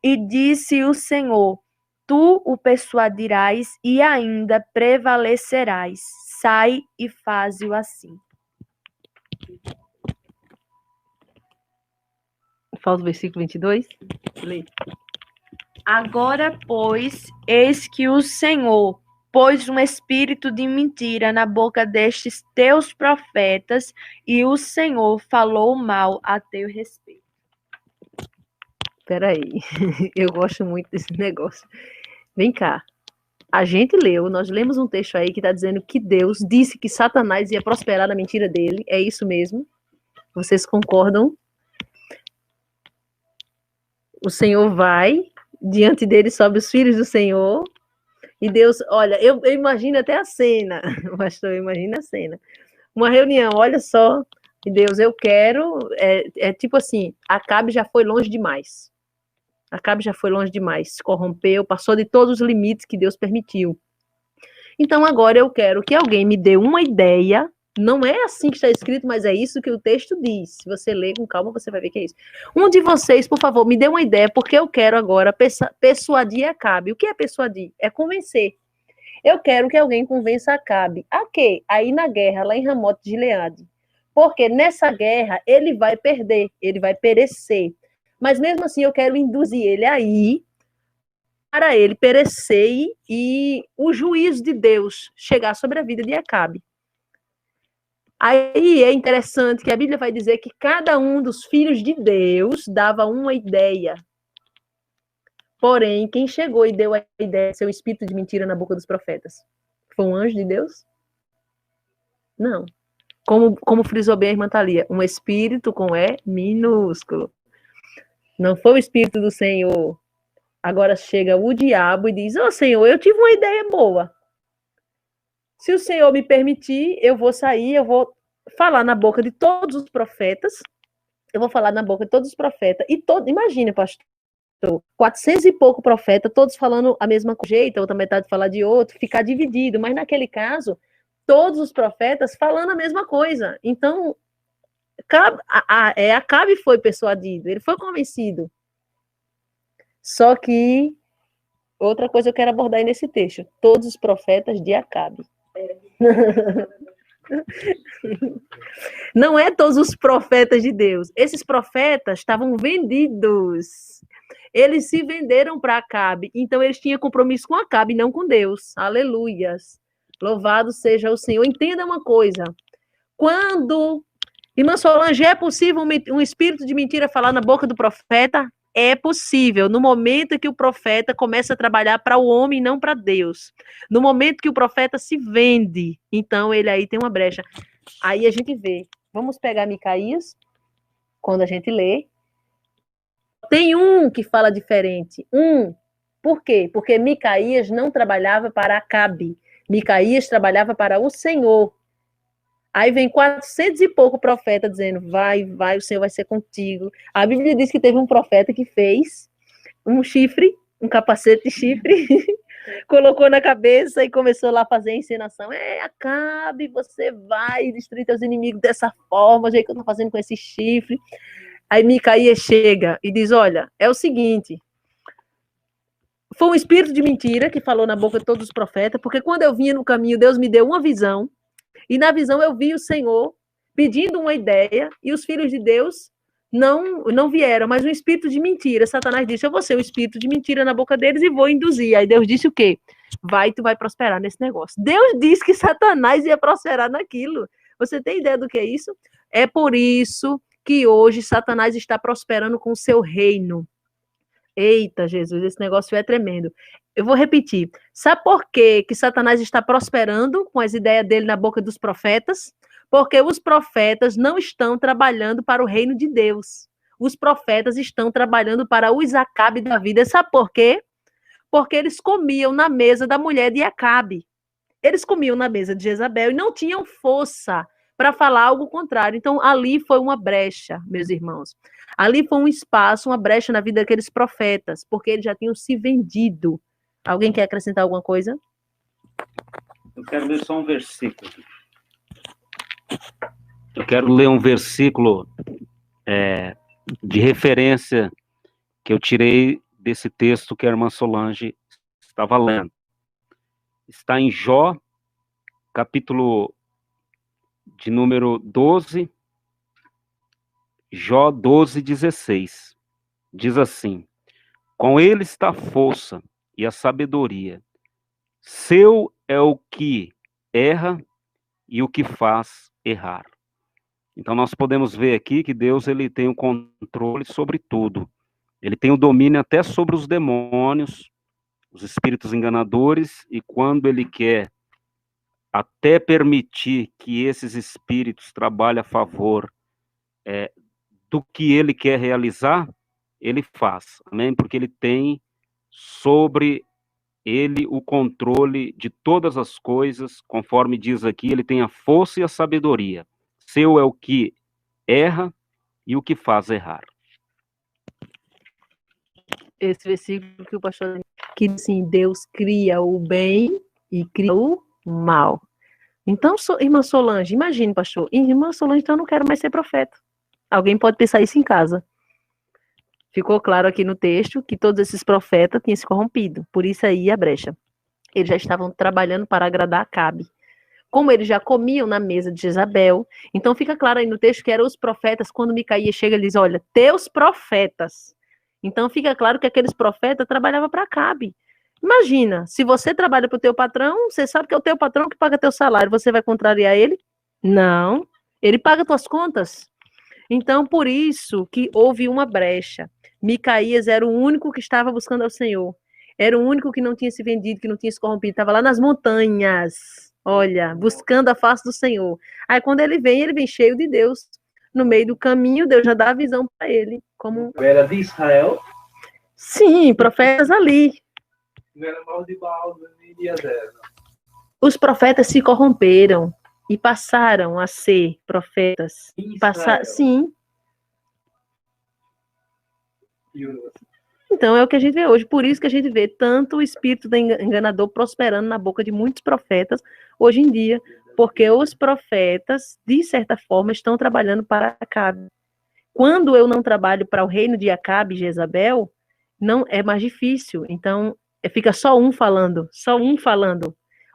E disse o Senhor: tu o persuadirás e ainda prevalecerás. Sai e faze-o assim. Falta o versículo 22. Lê. Agora, pois, eis que o Senhor pôs um espírito de mentira na boca destes teus profetas, e o Senhor falou mal a teu respeito. Peraí, eu gosto muito desse negócio. Vem cá. Nós lemos um texto aí que está dizendo que Deus disse que Satanás ia prosperar na mentira dele. É isso mesmo? Vocês concordam? O Senhor vai, diante dele sobe os filhos do Senhor, e Deus, olha, eu imagino até a cena, pastor, eu imagino a cena. Uma reunião, olha só, E Deus, eu quero, tipo assim, Acabe já foi longe demais. Acabe já foi longe demais, se corrompeu, passou de todos os limites que Deus permitiu. Então agora eu quero que alguém me dê uma ideia. Não é assim que está escrito, mas é isso que o texto diz. Se você ler com calma, você vai ver que é isso. Um de vocês, por favor, me dê uma ideia, porque eu quero agora persuadir Acabe. O que é persuadir? É convencer. Eu quero que alguém convença Acabe. A quê? Aí na guerra, lá em Ramote de Gileade. Porque nessa guerra ele vai perder, ele vai perecer. Mas mesmo assim eu quero induzir ele aí para ele perecer e o juízo de Deus chegar sobre a vida de Acabe. Aí é interessante que a Bíblia vai dizer que cada um dos filhos de Deus dava uma ideia. Porém, quem chegou e deu a ideia de ser um espírito de mentira na boca dos profetas? Foi um anjo de Deus? Não. Como frisou bem a irmã Thalia, um espírito com E minúsculo. Não foi o espírito do Senhor. Agora chega o diabo e diz, Senhor, eu tive uma ideia boa. Se o Senhor me permitir, eu vou sair, eu vou falar na boca de todos os profetas, eu vou falar na boca de todos os profetas, imagine, pastor, 400 e pouco profetas, todos falando a mesma coisa, a outra metade falar de outro, ficar dividido, mas naquele caso, todos os profetas falando a mesma coisa. Então, Acabe foi persuadido, ele foi convencido. Só que, outra coisa eu quero abordar aí nesse texto, todos os profetas de Acabe. Não é todos os profetas de Deus. Esses profetas estavam vendidos. Eles se venderam para Acabe. Então, eles tinham compromisso com Acabe, não com Deus. Aleluias. Louvado seja o Senhor. Entenda uma coisa. Quando, irmã Solange, é possível um espírito de mentira falar na boca do profeta? É possível, no momento que o profeta começa a trabalhar para o homem, não para Deus. No momento que o profeta se vende, então ele aí tem uma brecha. Aí a gente vê. Vamos pegar Micaías, quando a gente lê. Tem um que fala diferente. Por quê? Porque Micaías não trabalhava para Acabe. Micaías trabalhava para o Senhor. Aí vem 400 e pouco profeta dizendo, vai, o Senhor vai ser contigo. A Bíblia diz que teve um profeta que fez um chifre, um capacete de chifre, colocou na cabeça e começou lá a fazer a encenação. Acabe, você vai destruir teus inimigos dessa forma, o jeito que eu tô fazendo com esse chifre. Aí Micaías chega e diz, olha, é o seguinte, foi um espírito de mentira que falou na boca de todos os profetas, porque quando eu vinha no caminho, Deus me deu uma visão, e na visão eu vi o Senhor pedindo uma ideia, e os filhos de Deus não vieram, mas um espírito de mentira. Satanás disse, eu vou ser um espírito de mentira na boca deles e vou induzir. Aí Deus disse o quê? Tu vai prosperar nesse negócio. Deus disse que Satanás ia prosperar naquilo. Você tem ideia do que é isso? É por isso que hoje Satanás está prosperando com o seu reino. Eita, Jesus, esse negócio é tremendo. Eu vou repetir. Sabe por quê que Satanás está prosperando com as ideias dele na boca dos profetas? Porque os profetas não estão trabalhando para o reino de Deus. Os profetas estão trabalhando para os Acabe da vida. Sabe por quê? Porque eles comiam na mesa da mulher de Acabe. Eles comiam na mesa de Jezabel e não tinham força para falar algo contrário. Então, ali foi uma brecha, meus irmãos. Ali foi um espaço, uma brecha na vida daqueles profetas, porque eles já tinham se vendido. Alguém quer acrescentar alguma coisa? Eu quero ler só um versículo. Eu quero ler um versículo de referência que eu tirei desse texto que a irmã Solange estava lendo. Está em Jó, capítulo de número 12, Jó 12, 16. Diz assim, com ele está a força e a sabedoria. Seu é o que erra e o que faz errar. Então nós podemos ver aqui que Deus ele tem o controle sobre tudo. Ele tem o domínio até sobre os demônios, os espíritos enganadores, e quando ele quer até permitir que esses espíritos trabalhem a favor do que ele quer realizar, ele faz, amém? Porque ele tem sobre ele o controle de todas as coisas, conforme diz aqui, ele tem a força e a sabedoria. Seu é o que erra e o que faz errar. Esse versículo que o pastor que diz assim, Deus cria o bem e cria o mal. Então, irmã Solange, imagine, pastor, irmã Solange, então eu não quero mais ser profeta. Alguém pode pensar isso em casa. Ficou claro aqui no texto que todos esses profetas tinham se corrompido, por isso aí a brecha. Eles já estavam trabalhando para agradar Acabe. Como eles já comiam na mesa de Jezabel, então fica claro aí no texto que eram os profetas, quando Micaías chega, ele diz, olha, teus profetas. Então fica claro que aqueles profetas trabalhavam para Acabe. Imagina, se você trabalha para o teu patrão, você sabe que é o teu patrão que paga teu salário, você vai contrariar ele? Não, ele paga tuas contas. Então, por isso que houve uma brecha. Micaías era o único que estava buscando ao Senhor. Era o único que não tinha se vendido, que não tinha se corrompido. Estava lá nas montanhas, olha, buscando a face do Senhor. Aí, quando ele vem cheio de Deus. No meio do caminho, Deus já dá a visão para ele. Como... Era de Israel? Sim, profetas ali. Não era mal de Baal, nem de Azer. Os profetas se corromperam e passaram a ser profetas. Sim. Então é o que a gente vê hoje. Por isso que a gente vê tanto o espírito do enganador prosperando na boca de muitos profetas hoje em dia. Porque os profetas, de certa forma, estão trabalhando para Acabe. Quando eu não trabalho para o reino de Acabe e Jezabel, não é mais difícil. Então, fica só um falando.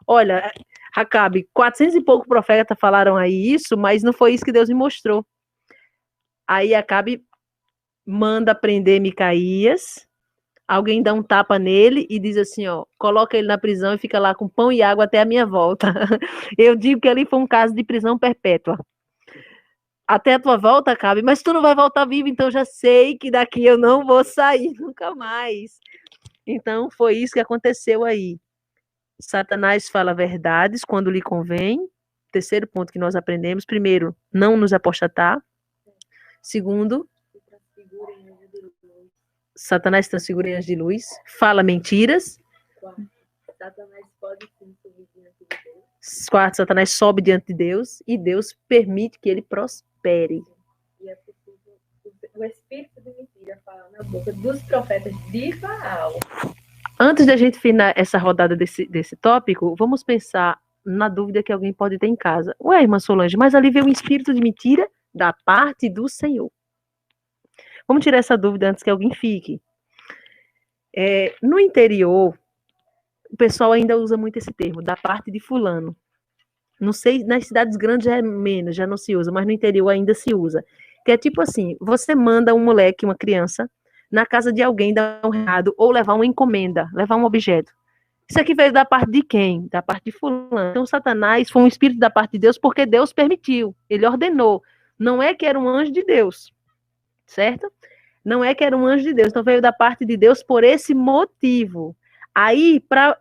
Olha, Acabe, 400 e pouco profetas falaram aí isso, mas não foi isso que Deus me mostrou. Aí Acabe manda prender Micaías, alguém dá um tapa nele e diz assim, ó, coloca ele na prisão e fica lá com pão e água até a minha volta. Eu digo que ali foi um caso de prisão perpétua. Até a tua volta, Acabe, mas tu não vai voltar vivo, então já sei que daqui eu não vou sair nunca mais. Então, foi isso que aconteceu aí. Satanás fala verdades quando lhe convém. Terceiro ponto que nós aprendemos. Primeiro, não nos apostatar. Segundo, Satanás transfigura em anjos de luz. Fala mentiras. Satanás pode sim subir diante de Deus. Quarto, Satanás sobe diante de Deus e Deus permite que ele prospere. E é possível o espírito de mentira falar na boca dos profetas de Baal. Antes da gente finalizar essa rodada desse tópico, vamos pensar na dúvida que alguém pode ter em casa. Ué, irmã Solange, mas ali veio um espírito de mentira da parte do Senhor. Vamos tirar essa dúvida antes que alguém fique. No interior, o pessoal ainda usa muito esse termo, da parte de fulano. Não sei, nas cidades grandes já é menos, já não se usa, mas no interior ainda se usa. Que é tipo assim, você manda um moleque, uma criança, na casa de alguém dar um recado, ou levar uma encomenda, levar um objeto. Isso aqui veio da parte de quem? Da parte de fulano. Então, Satanás foi um espírito da parte de Deus porque Deus permitiu, ele ordenou. Não é que era um anjo de Deus, certo? Não é que era um anjo de Deus, então veio da parte de Deus por esse motivo. Aí, para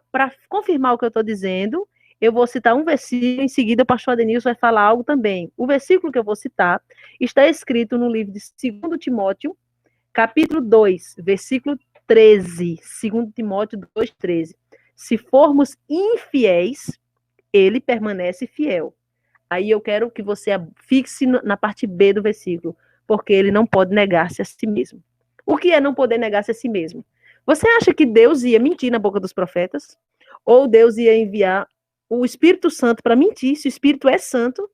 confirmar o que eu estou dizendo, eu vou citar um versículo, em seguida o pastor Adenilson vai falar algo também. O versículo que eu vou citar está escrito no livro de 2 Timóteo, capítulo 2, versículo 13. 2 Timóteo 2, 13. Se formos infiéis, ele permanece fiel. Aí eu quero que você fixe na parte B do versículo, porque ele não pode negar-se a si mesmo. O que é não poder negar-se a si mesmo? Você acha que Deus ia mentir na boca dos profetas? Ou Deus ia enviar o Espírito Santo para mentir? Se o Espírito é santo,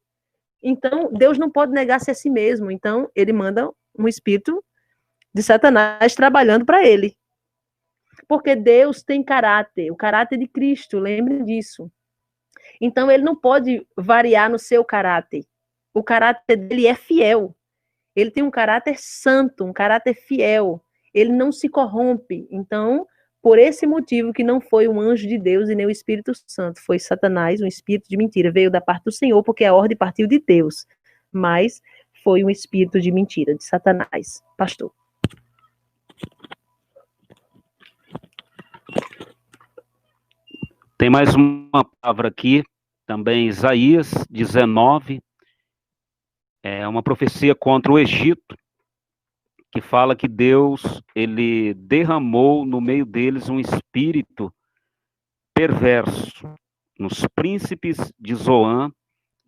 então Deus não pode negar-se a si mesmo. Então ele manda um espírito de Satanás trabalhando para ele. Porque Deus tem caráter, o caráter de Cristo, lembre disso. Então ele não pode variar no seu caráter. O caráter dele é fiel. Ele tem um caráter santo, um caráter fiel. Ele não se corrompe. Então, por esse motivo que não foi um anjo de Deus e nem o Espírito Santo, foi Satanás, um espírito de mentira. Veio da parte do Senhor, porque a ordem partiu de Deus. Mas foi um espírito de mentira, de Satanás. Pastor. Tem mais uma palavra aqui, também Isaías 19, é uma profecia contra o Egito, que fala que Deus, ele derramou no meio deles um espírito perverso, nos príncipes de Zoan,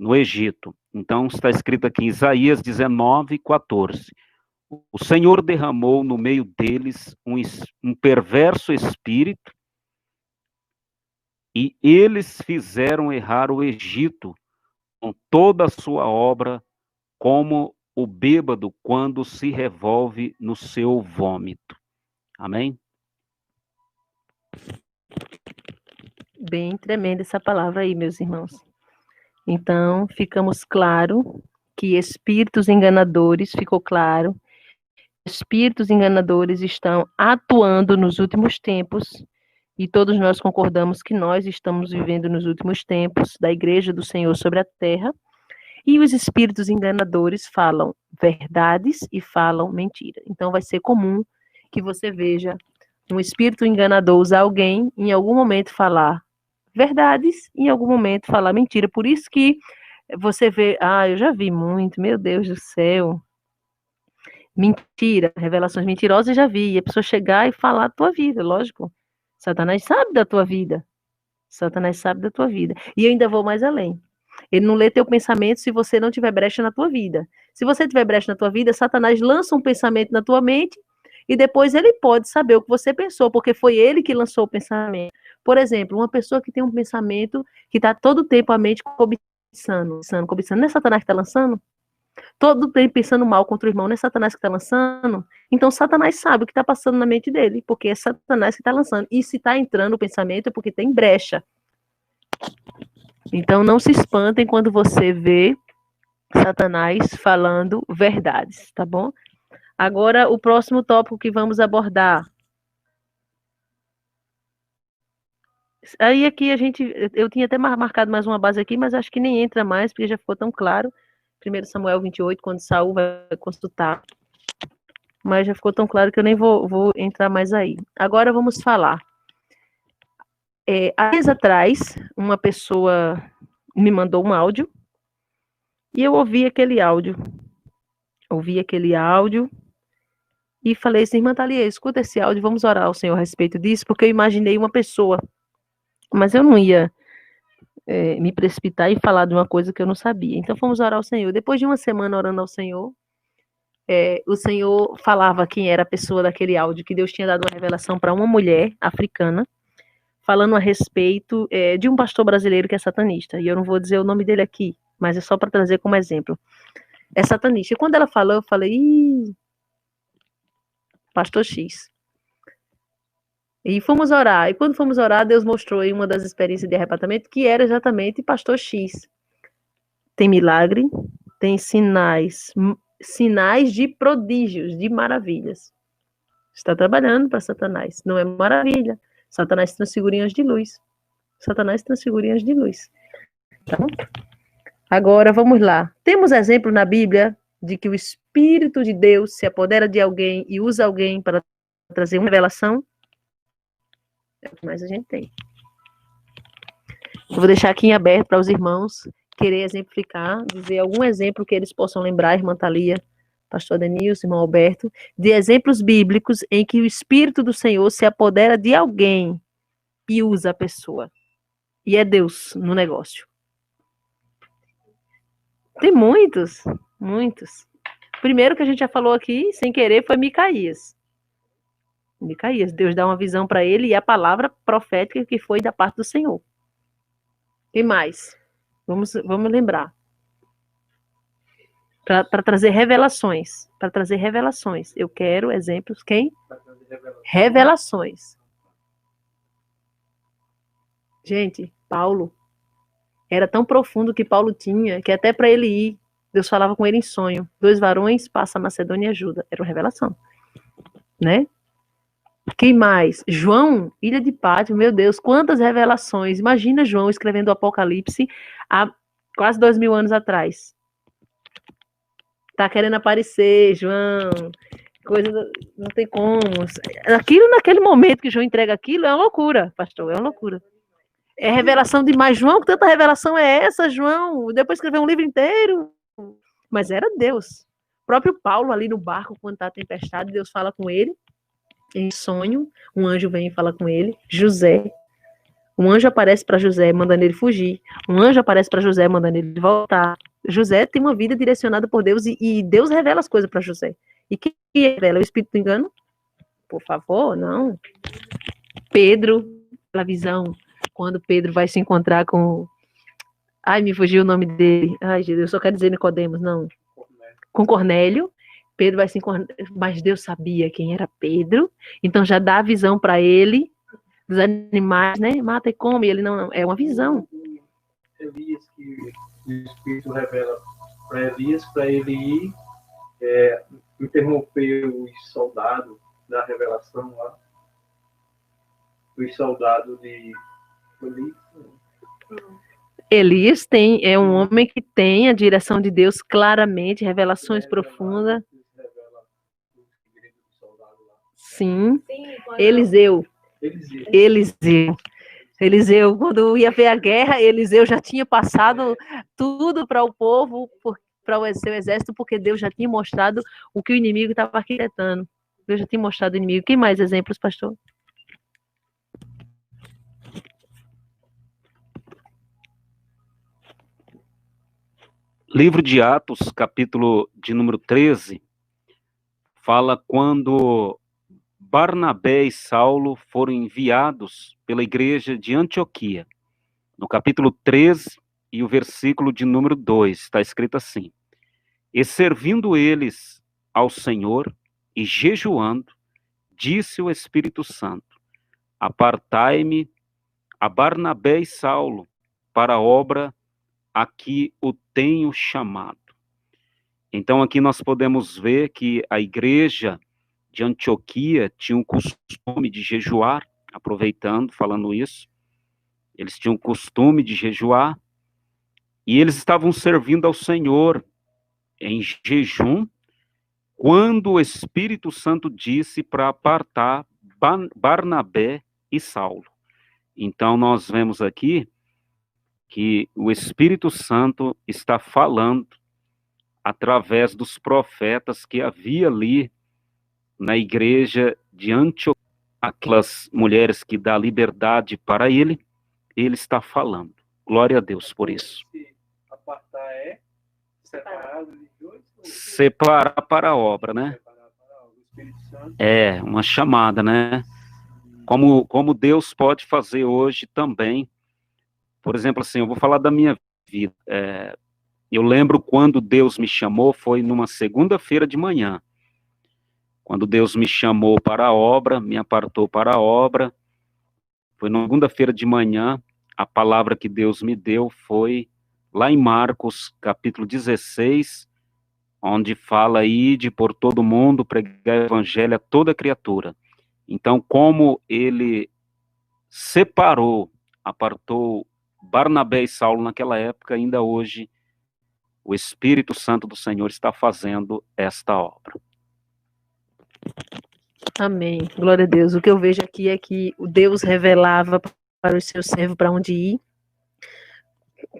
no Egito. Então, está escrito aqui em Isaías 19:14. O Senhor derramou no meio deles um perverso espírito, e eles fizeram errar o Egito com toda a sua obra, como o bêbado quando se revolve no seu vômito. Amém? Bem tremenda essa palavra aí, meus irmãos. Então, ficamos claro que espíritos enganadores, ficou claro, espíritos enganadores estão atuando nos últimos tempos, e todos nós concordamos que nós estamos vivendo nos últimos tempos da Igreja do Senhor sobre a terra, e os espíritos enganadores falam verdades e falam mentira. Então, vai ser comum que você veja um espírito enganador usar alguém, em algum momento falar verdades, e em algum momento falar mentira. Por isso que você vê, eu já vi muito, meu Deus do céu, mentira, revelações mentirosas eu já vi, e a pessoa chegar e falar a tua vida, lógico. Satanás sabe da tua vida. Satanás sabe da tua vida. E eu ainda vou mais além. Ele não lê teu pensamento se você não tiver brecha na tua vida. Se você tiver brecha na tua vida, Satanás lança um pensamento na tua mente e depois ele pode saber o que você pensou, porque foi ele que lançou o pensamento. Por exemplo, uma pessoa que tem um pensamento que está todo o tempo a mente cobiçando. Não é Satanás que está lançando? Todo o tempo pensando mal contra o irmão, não é Satanás que está lançando? Então, Satanás sabe o que está passando na mente dele, porque é Satanás que está lançando. E se está entrando o pensamento é porque tem brecha. Então, não se espantem quando você vê Satanás falando verdades, tá bom? Agora, o próximo tópico que vamos abordar. Aí aqui eu tinha até marcado mais uma base aqui, mas acho que nem entra mais, porque já ficou tão claro. 1 Samuel 28, quando Saul vai consultar. Mas já ficou tão claro que eu nem vou entrar mais aí. Agora vamos falar. Há dias atrás, uma pessoa me mandou um áudio e eu ouvi aquele áudio. E falei assim, irmã Thalia, escuta esse áudio, vamos orar ao Senhor a respeito disso, porque eu imaginei uma pessoa, mas eu não ia me precipitar e falar de uma coisa que eu não sabia. Então fomos orar ao Senhor. Depois de uma semana orando ao Senhor, o Senhor falava quem era a pessoa daquele áudio, que Deus tinha dado uma revelação para uma mulher africana, falando a respeito de um pastor brasileiro que é satanista. E eu não vou dizer o nome dele aqui, mas é só para trazer como exemplo. É satanista. E quando ela falou, eu falei, pastor X. E fomos orar. E quando fomos orar, Deus mostrou em uma das experiências de arrebatamento que era exatamente pastor X. Tem milagre, tem sinais de prodígios, de maravilhas. Está trabalhando para Satanás. Não é maravilha. Satanás tem figurinhas de luz. Tá bom? Agora, vamos lá. Temos exemplo na Bíblia de que o Espírito de Deus se apodera de alguém e usa alguém para trazer uma revelação? É o que mais a gente tem. Eu vou deixar aqui em aberto para os irmãos querer exemplificar, dizer algum exemplo que eles possam lembrar, irmã Thalia, pastor Denilson, irmão Alberto, de exemplos bíblicos em que o Espírito do Senhor se apodera de alguém e usa a pessoa. E é Deus no negócio. Tem muitos. O primeiro que a gente já falou aqui, sem querer, foi Micaías. Deus dá uma visão para ele e a palavra profética que foi da parte do Senhor. Quem mais? Vamos lembrar. Para trazer revelações. Eu quero exemplos. Quem? Revelações. Gente, Paulo era tão profundo que Paulo tinha, que até para ele ir, Deus falava com ele em sonho. 2 varões, passa a Macedônia e ajuda. Era uma revelação. Né? Quem mais? João, Ilha de Pátimo, meu Deus, quantas revelações. Imagina João escrevendo o Apocalipse há quase 2000 anos atrás. Tá querendo aparecer, João. Não tem como. Aquilo, naquele momento que João entrega aquilo, é uma loucura, pastor, é uma loucura. É revelação demais. João, que tanta revelação é essa, João? Depois escreveu um livro inteiro. Mas era Deus. O próprio Paulo ali no barco, quando está a tempestade, Deus fala com ele. Em sonho, um anjo vem e fala com ele. José, Um anjo aparece para José, mandando ele fugir. Um anjo aparece para José, mandando ele voltar. José tem uma vida direcionada por Deus e Deus revela as coisas para José. E quem revela? O Espírito do engano? Por favor, não. Pedro, pela visão, quando Pedro vai se encontrar com... Ai, me fugiu o nome dele. Ai, Jesus, eu só quero dizer Nicodemos, não. Com Cornélio. Pedro vai se encontrar, mas Deus sabia quem era Pedro, então já dá a visão para ele dos animais, né? Mata e come, ele não, é uma visão. Elias, que o Espírito revela para Elias, para ele ir interromper os soldados da revelação lá. Os soldados de Elias é um homem que tem a direção de Deus claramente, revelações profundas. Sim. Eliseu, quando ia ver a guerra, Eliseu já tinha passado tudo para o povo, para o seu exército, porque Deus já tinha mostrado o que o inimigo estava arquitetando. Deus já tinha mostrado o inimigo. Que mais exemplos, pastor? Livro de Atos, capítulo de número 13, fala quando Barnabé e Saulo foram enviados pela igreja de Antioquia. No capítulo 13 e o versículo de número 2, está escrito assim: E servindo eles ao Senhor e jejuando, disse o Espírito Santo: Apartai-me a Barnabé e Saulo para a obra a que o tenho chamado. Então aqui nós podemos ver que a igreja de Antioquia tinha um costume de jejuar, aproveitando, falando isso, eles tinham o costume de jejuar, e eles estavam servindo ao Senhor em jejum, quando o Espírito Santo disse para apartar Barnabé e Saulo. Então nós vemos aqui que o Espírito Santo está falando através dos profetas que havia ali na igreja de Antioquia, aquelas mulheres que dá liberdade para ele está falando. Glória a Deus por isso. Apartar é separar para a obra, né? É uma chamada, né? Como Deus pode fazer hoje também. Por exemplo, assim, eu vou falar da minha vida. Eu lembro quando Deus me chamou, foi numa segunda-feira de manhã. Quando Deus me chamou para a obra, me apartou para a obra, foi na segunda-feira de manhã, a palavra que Deus me deu foi lá em Marcos, capítulo 16, onde fala aí de por todo mundo pregar o evangelho a toda criatura. Então, como ele separou, apartou Barnabé e Saulo naquela época, ainda hoje, o Espírito Santo do Senhor está fazendo esta obra. Amém. Glória a Deus. O que eu vejo aqui é que o Deus revelava para os seus servos para onde ir,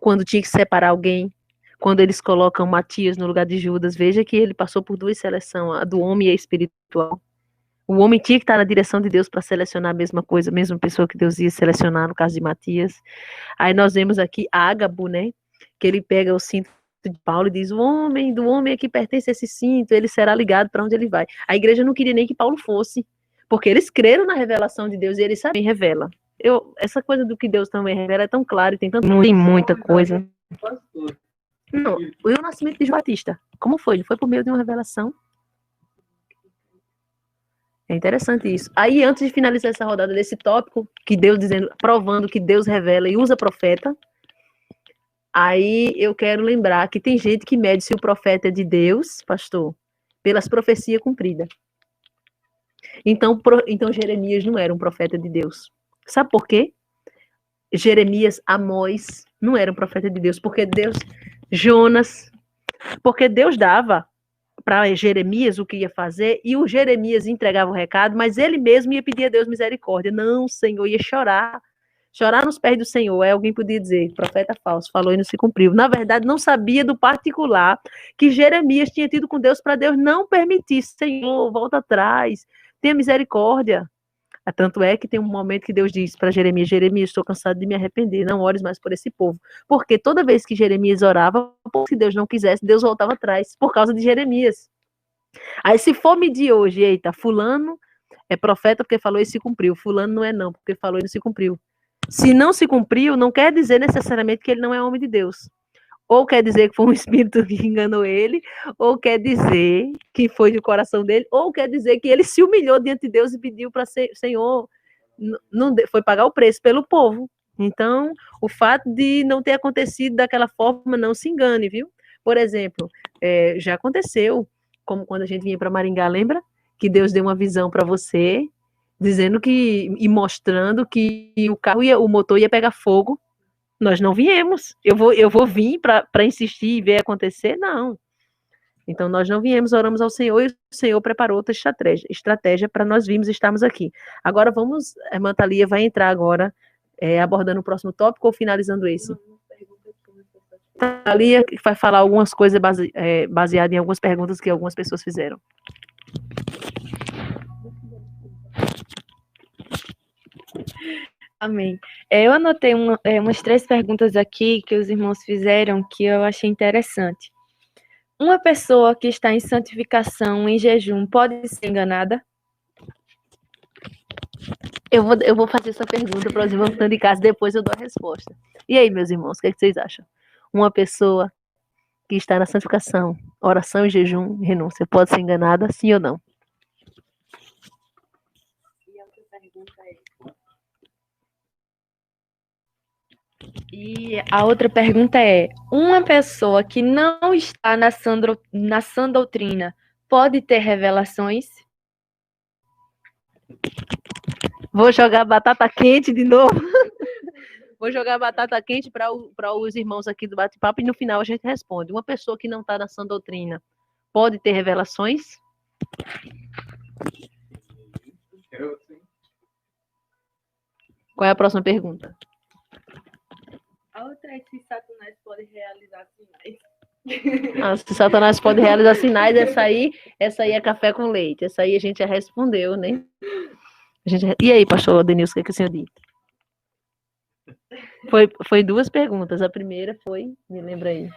quando tinha que separar alguém, quando eles colocam Matias no lugar de Judas. Veja que ele passou por duas seleções, a do homem e a espiritual. O homem tinha que estar na direção de Deus para selecionar a mesma coisa, a mesma pessoa que Deus ia selecionar, no caso de Matias. Aí nós vemos aqui Ágabo, né, que ele pega o cinto de Paulo e diz: o homem, do homem a que pertence esse cinto, ele será ligado para onde ele vai. A igreja não queria nem que Paulo fosse, porque eles creram na revelação de Deus e eles sabem revela. Essa coisa do que Deus também revela é tão claro, tem muita coisa. Não, o nascimento de João Batista, como foi? Ele foi por meio de uma revelação. É interessante isso. Aí, antes de finalizar essa rodada desse tópico, que Deus dizendo, provando que Deus revela e usa profeta, aí eu quero lembrar que tem gente que mede se o profeta é de Deus, pastor, pelas profecias cumpridas. Então Jeremias não era um profeta de Deus. Sabe por quê? Jeremias, Amós não era um profeta de Deus, porque Deus dava para Jeremias o que ia fazer, e o Jeremias entregava o recado, mas ele mesmo ia pedir a Deus misericórdia. Não, Senhor, ia chorar nos pés do Senhor. Aí alguém podia dizer: profeta falso, falou e não se cumpriu. Na verdade, não sabia do particular que Jeremias tinha tido com Deus, para Deus não permitir: Senhor, volta atrás, tenha misericórdia. Tanto é que tem um momento que Deus diz para Jeremias: Jeremias, estou cansado de me arrepender, não ores mais por esse povo. Porque toda vez que Jeremias orava, se Deus não quisesse, Deus voltava atrás, por causa de Jeremias. Aí se for medir hoje, eita, fulano é profeta porque falou e se cumpriu, fulano não é não, porque falou e não se cumpriu. Se não se cumpriu, não quer dizer necessariamente que ele não é homem de Deus. Ou quer dizer que foi um espírito que enganou ele, ou quer dizer que foi do coração dele, ou quer dizer que ele se humilhou diante de Deus e pediu para Senhor, não foi pagar o preço pelo povo. Então, o fato de não ter acontecido daquela forma, não se engane, viu? Por exemplo, já aconteceu, como quando a gente vinha para Maringá, lembra? Que Deus deu uma visão para você, dizendo que, e mostrando que o carro o motor ia pegar fogo. Nós não viemos. Eu vou vir para insistir e ver acontecer? Não. Então, nós não viemos, oramos ao Senhor e o Senhor preparou outra estratégia para nós virmos e estarmos aqui. Agora, a irmã Thalia vai entrar agora, abordando o próximo tópico ou finalizando esse? Thalia vai falar algumas coisas baseadas em algumas perguntas que algumas pessoas fizeram. Amém. Eu anotei umas 3 perguntas aqui que os irmãos fizeram que eu achei interessante. Uma pessoa que está em santificação, em jejum, pode ser enganada? Eu vou fazer essa pergunta para os irmãos que estão de casa, depois eu dou a resposta. E aí, meus irmãos, o que vocês acham? Uma pessoa que está na santificação, oração, jejum, renúncia, pode ser enganada, sim ou não? E a outra pergunta é: uma pessoa que não está na sã doutrina pode ter revelações? Vou jogar batata quente de novo. Vou jogar batata quente para os irmãos aqui do bate-papo e no final a gente responde. Uma pessoa que não está na sã doutrina pode ter revelações? Qual é a próxima pergunta? A outra é se Satanás pode realizar sinais. Se Satanás pode realizar sinais, essa aí é café com leite. Essa aí a gente já respondeu, né? E aí, pastor Denilson, o que o senhor disse? Foi 2 perguntas. A primeira foi, me lembra aí.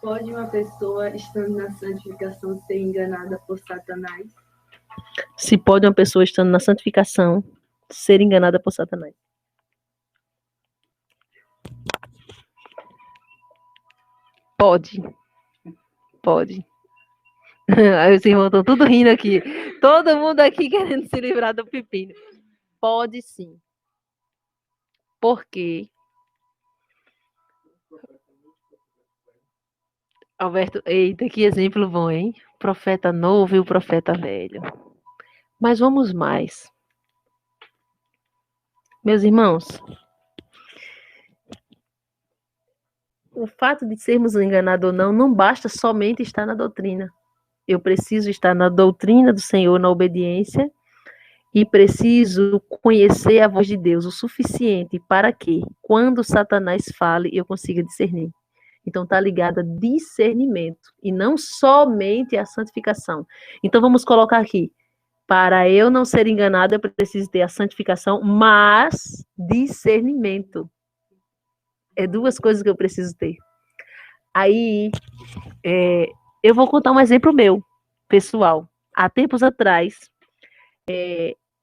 Pode uma pessoa, estando na santificação, ser enganada por Satanás? Se pode uma pessoa, estando na santificação, ser enganada por Satanás? Pode. Aí os irmãos estão tudo rindo aqui. Todo mundo aqui querendo se livrar do pepino. Pode sim. Por quê? Alberto, eita, que exemplo bom, hein? Profeta novo e o profeta velho. Mas vamos mais. Meus irmãos, o fato de sermos enganados ou não basta somente estar na doutrina. Eu preciso estar na doutrina do Senhor, na obediência, e preciso conhecer a voz de Deus o suficiente para que, quando Satanás fale, eu consiga discernir. Então, está ligado a discernimento, e não somente a santificação. Então, vamos colocar aqui, para eu não ser enganado, eu preciso ter a santificação, mas discernimento. É 2 coisas que eu preciso ter. Aí, eu vou contar um exemplo meu, pessoal. Há tempos atrás,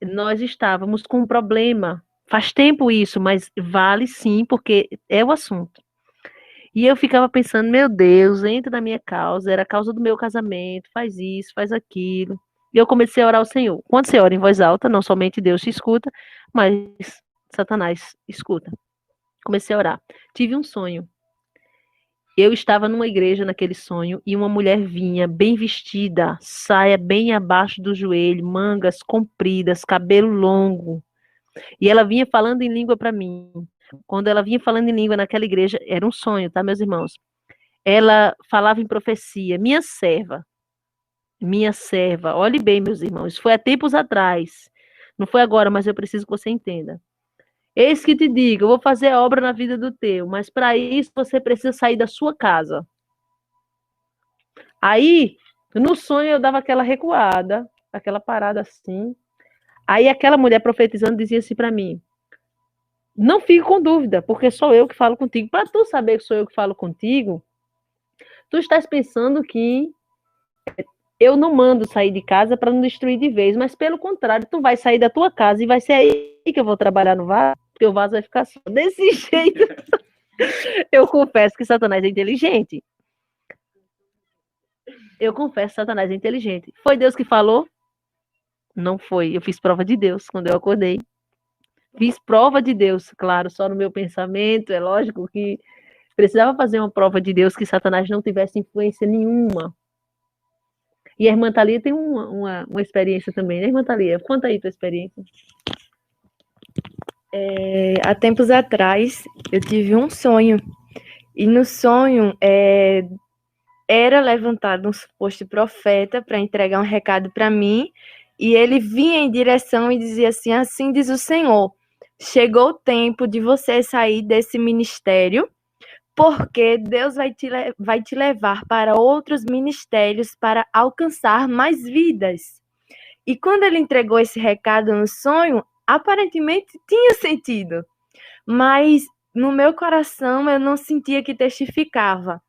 nós estávamos com um problema. Faz tempo isso, mas vale sim, porque é o assunto. E eu ficava pensando, meu Deus, entra na minha causa, era a causa do meu casamento, faz isso, faz aquilo. E eu comecei a orar ao Senhor. Quando você ora em voz alta, não somente Deus te escuta, mas Satanás escuta. Comecei a orar. Tive um sonho. Eu estava numa igreja naquele sonho e uma mulher vinha bem vestida, saia bem abaixo do joelho, mangas compridas, cabelo longo. E ela vinha falando em língua para mim. Quando ela vinha falando em língua naquela igreja, era um sonho, tá, meus irmãos? Ela falava em profecia, minha serva, olhe bem, meus irmãos, isso foi há tempos atrás, não foi agora, mas eu preciso que você entenda. Eis que te digo, eu vou fazer a obra na vida do teu, mas para isso você precisa sair da sua casa. Aí, no sonho eu dava aquela recuada, aquela parada assim. Aí aquela mulher profetizando dizia assim para mim: não fique com dúvida, porque sou eu que falo contigo. Para tu saber que sou eu que falo contigo, tu estás pensando que eu não mando sair de casa para não destruir de vez, mas pelo contrário, tu vai sair da tua casa e vai ser aí que eu vou trabalhar no vaso, porque o vaso vai ficar só desse jeito. Eu confesso que Satanás é inteligente. Eu confesso que Satanás é inteligente. Foi Deus que falou? Não foi. Eu fiz prova de Deus quando eu acordei. Fiz prova de Deus, claro, só no meu pensamento. É lógico que precisava fazer uma prova de Deus que Satanás não tivesse influência nenhuma. E a irmã Thalia tem uma experiência também, né, irmã Thalia? Conta aí tua experiência. Há tempos atrás, eu tive um sonho. E no sonho, era levantado um suposto profeta para entregar um recado para mim. E ele vinha em direção e dizia assim: assim diz o Senhor, chegou o tempo de você sair desse ministério, porque Deus vai te levar para outros ministérios para alcançar mais vidas. E quando ele entregou esse recado no sonho, aparentemente tinha sentido, mas no meu coração eu não sentia que testificava.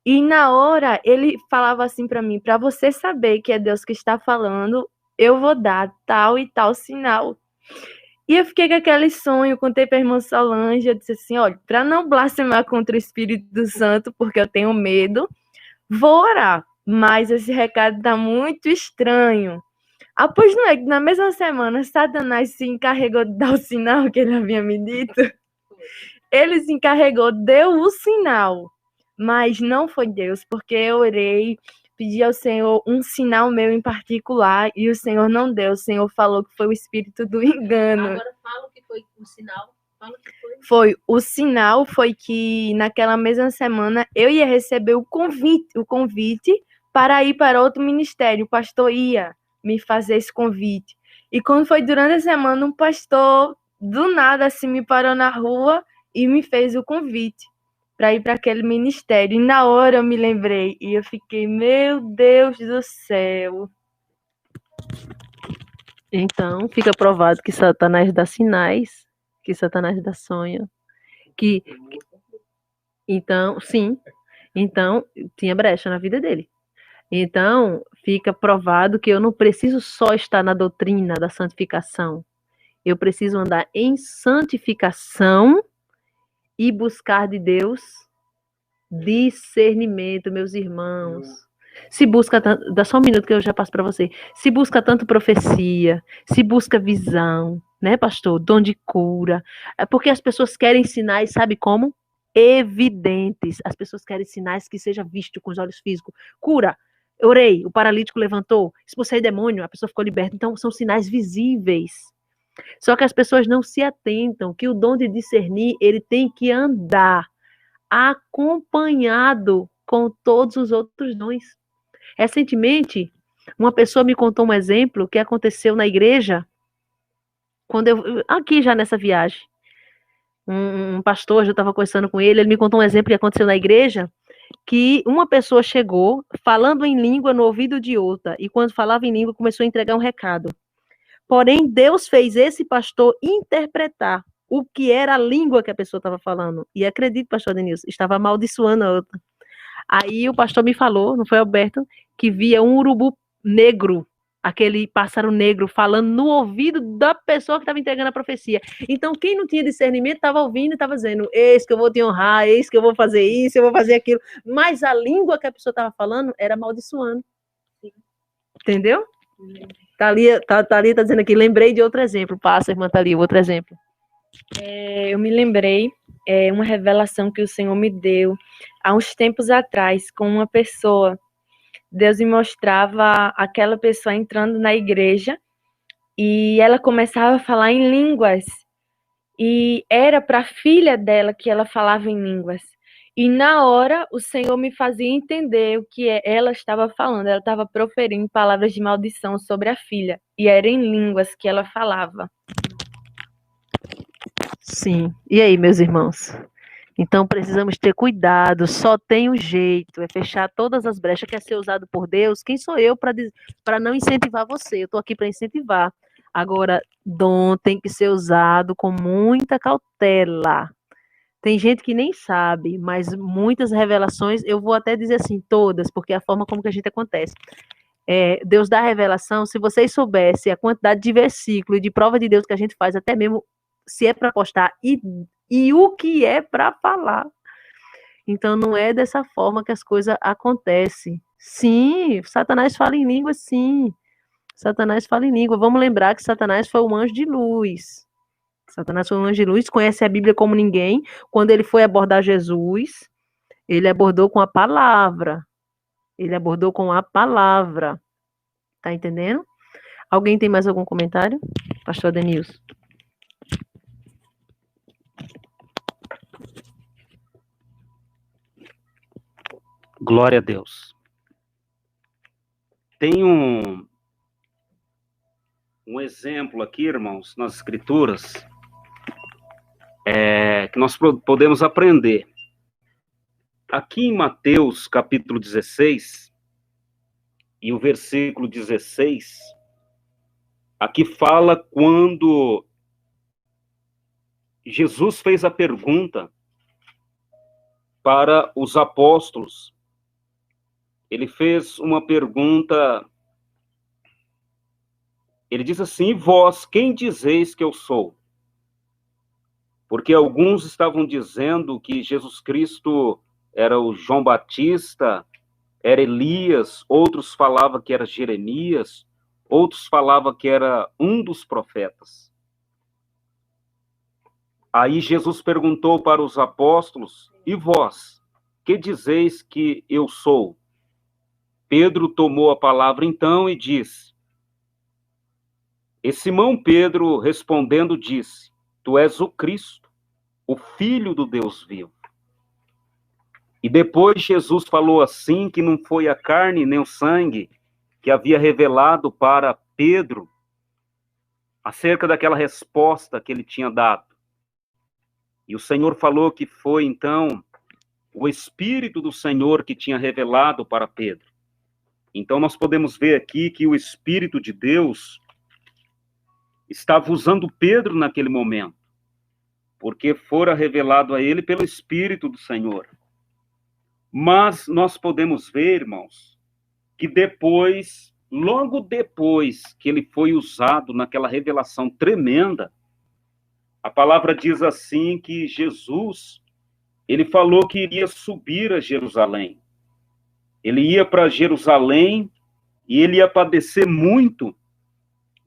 E na hora ele falava assim para mim: para você saber que é Deus que está falando, eu vou dar tal e tal sinal. E eu fiquei com aquele sonho, contei para a irmã Solange, eu disse assim: olha, para não blasfemar contra o Espírito Santo, porque eu tenho medo, vou orar, mas esse recado está muito estranho. Pois não é que na mesma semana Satanás se encarregou de dar o sinal que ele havia me dito? Ele se encarregou, deu o sinal, mas não foi Deus, porque eu orei, pedi ao Senhor um sinal meu em particular e o Senhor não deu. O Senhor falou que foi o espírito do engano. Agora fala o que foi o sinal. Fala o que foi. O sinal foi que naquela mesma semana eu ia receber o convite para ir para outro ministério. O pastor ia me fazer esse convite. E quando foi durante a semana, um pastor do nada assim me parou na rua e me fez o convite para ir para aquele ministério. E na hora eu me lembrei e eu fiquei: meu Deus do céu. Então, fica provado que Satanás dá sinais, que Satanás dá sonho, então, sim, então tinha brecha na vida dele. Então, fica provado que eu não preciso só estar na doutrina da santificação. Eu preciso andar em santificação e buscar de Deus discernimento, meus irmãos. Se busca tanto, dá só um minuto que eu já passo para você. Se busca tanto profecia, se busca visão, né, pastor? Dom de cura. É porque as pessoas querem sinais, sabe como? Evidentes. As pessoas querem sinais que seja visto com os olhos físicos. Cura. Eu orei, o paralítico levantou, expulsei demônio, a pessoa ficou liberta. Então, são sinais visíveis. Só que as pessoas não se atentam que o dom de discernir, ele tem que andar acompanhado com todos os outros dons. Recentemente, uma pessoa me contou um exemplo que aconteceu na igreja, aqui já nessa viagem. Um pastor, eu estava conversando com ele me contou um exemplo que aconteceu na igreja, que uma pessoa chegou falando em língua no ouvido de outra, e quando falava em língua começou a entregar um recado. Porém, Deus fez esse pastor interpretar o que era a língua que a pessoa estava falando. E acredite, pastor Denilson, estava amaldiçoando a outra. Aí o pastor me falou, não foi Alberto, que via um urubu negro, aquele pássaro negro, falando no ouvido da pessoa que estava entregando a profecia. Então, quem não tinha discernimento estava ouvindo e estava dizendo: eis que eu vou te honrar, eis que eu vou fazer isso, eu vou fazer aquilo. Mas a língua que a pessoa estava falando era amaldiçoando. Entendeu? Thalia está dizendo aqui, lembrei de outro exemplo. Passa, irmã Thalia, outro exemplo. Eu me lembrei, uma revelação que o Senhor me deu há uns tempos atrás com uma pessoa. Deus me mostrava aquela pessoa entrando na igreja e ela começava a falar em línguas. E era para a filha dela que ela falava em línguas. E na hora o Senhor me fazia entender o que ela estava falando. Ela estava proferindo palavras de maldição sobre a filha. E era em línguas que ela falava. Sim. E aí, meus irmãos? Então precisamos ter cuidado. Só tem um jeito, é fechar todas as brechas. Quer ser usado por Deus? Quem sou eu para não incentivar você? Eu estou aqui para incentivar. Agora, dom tem que ser usado com muita cautela. Tem gente que nem sabe, mas muitas revelações, eu vou até dizer assim, todas, porque é a forma como que a gente acontece. Deus dá revelação, se vocês soubessem a quantidade de versículo e de prova de Deus que a gente faz, até mesmo se é para postar, e o que é para falar. Então, não é dessa forma que as coisas acontecem. Sim, Satanás fala em língua, sim. Satanás fala em língua. Vamos lembrar que Satanás foi um anjo de luz. Satanás foi um anjo de luz, conhece a Bíblia como ninguém. Quando ele foi abordar Jesus, ele abordou com a palavra. Ele abordou com a palavra. Tá entendendo? Alguém tem mais algum comentário? Pastor Denilson. Glória a Deus. Tem um exemplo aqui, irmãos, nas Escrituras, que nós podemos aprender. Aqui em Mateus, capítulo 16, e o versículo 16, aqui fala quando Jesus fez a pergunta para os apóstolos. Ele fez uma pergunta, ele diz assim: vós, quem dizeis que eu sou? Porque alguns estavam dizendo que Jesus Cristo era o João Batista, era Elias, outros falavam que era Jeremias, outros falavam que era um dos profetas. Aí Jesus perguntou para os apóstolos: e vós, que dizeis que eu sou? Pedro tomou a palavra então e disse, e Simão Pedro respondendo disse, tu és o Cristo, o Filho do Deus vivo. E depois Jesus falou assim, que não foi a carne nem o sangue que havia revelado para Pedro acerca daquela resposta que ele tinha dado. E o Senhor falou que foi então o Espírito do Senhor que tinha revelado para Pedro. Então nós podemos ver aqui que o Espírito de Deus estava usando Pedro naquele momento, porque fora revelado a ele pelo Espírito do Senhor. Mas nós podemos ver, irmãos, que depois, logo depois que ele foi usado naquela revelação tremenda, a palavra diz assim que Jesus, ele falou que iria subir a Jerusalém. Ele ia para Jerusalém e ele ia padecer muito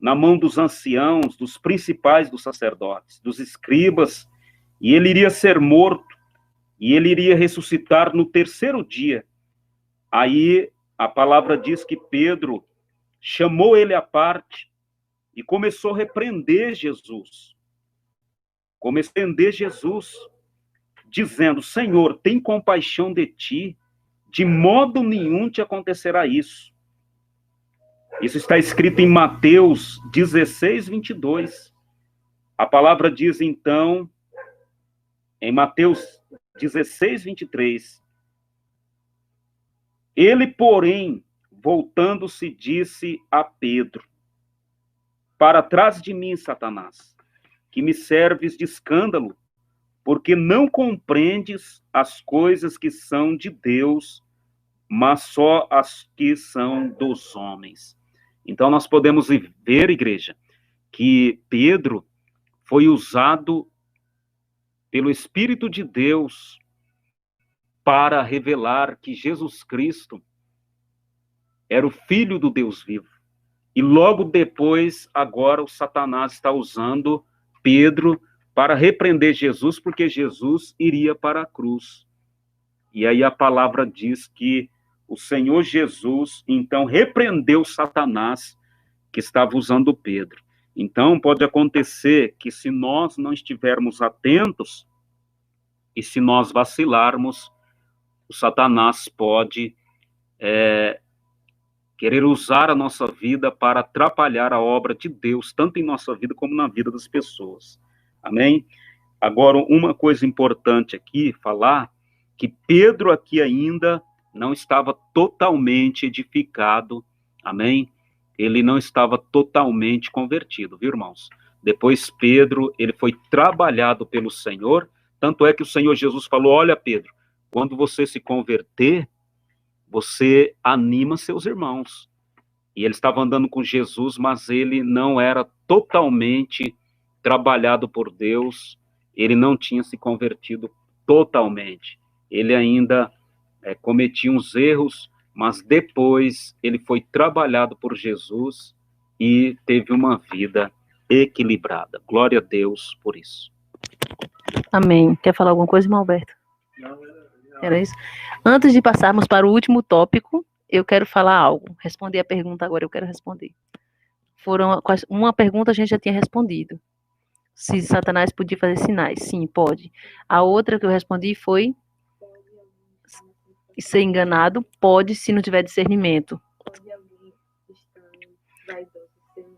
na mão dos anciãos, dos principais dos sacerdotes, dos escribas, e ele iria ser morto, e ele iria ressuscitar no terceiro dia. Aí a palavra diz que Pedro chamou ele à parte e começou a repreender Jesus. Começou a repreender Jesus, dizendo, Senhor, tem compaixão de ti, de modo nenhum te acontecerá isso. Isso está escrito em Mateus 16, 22. A palavra diz, então, em Mateus 16, 23, ele, porém, voltando-se, disse a Pedro, para trás de mim, Satanás, que me serves de escândalo, porque não compreendes as coisas que são de Deus, mas só as que são dos homens. Então, nós podemos ver, igreja, que Pedro foi usado pelo Espírito de Deus para revelar que Jesus Cristo era o Filho do Deus vivo. E logo depois, agora, o Satanás está usando Pedro para repreender Jesus, porque Jesus iria para a cruz. E aí a palavra diz que o Senhor Jesus, então, repreendeu Satanás, que estava usando Pedro. Então, pode acontecer que se nós não estivermos atentos, e se nós vacilarmos, o Satanás pode querer usar a nossa vida para atrapalhar a obra de Deus, tanto em nossa vida como na vida das pessoas. Amém? Agora, uma coisa importante aqui, falar, que Pedro aqui ainda não estava totalmente edificado, amém? ele não estava totalmente convertido, viu, irmãos? Depois Pedro, ele foi trabalhado pelo Senhor, tanto é que o Senhor Jesus falou, olha Pedro, quando você se converter, você anima seus irmãos. E ele estava andando com Jesus, mas ele não era totalmente trabalhado por Deus, ele não tinha se convertido totalmente. Ele ainda cometia uns erros, mas depois ele foi trabalhado por Jesus e teve uma vida equilibrada. Glória a Deus por isso. Amém. Quer falar alguma coisa, irmão Alberto? Não. Era isso? Antes de passarmos para o último tópico, eu quero falar algo. Responder a pergunta agora, eu quero responder. Uma pergunta a gente já tinha respondido. Se Satanás podia fazer sinais. Sim, pode. A outra que eu respondi foi ser enganado, pode, se não tiver discernimento.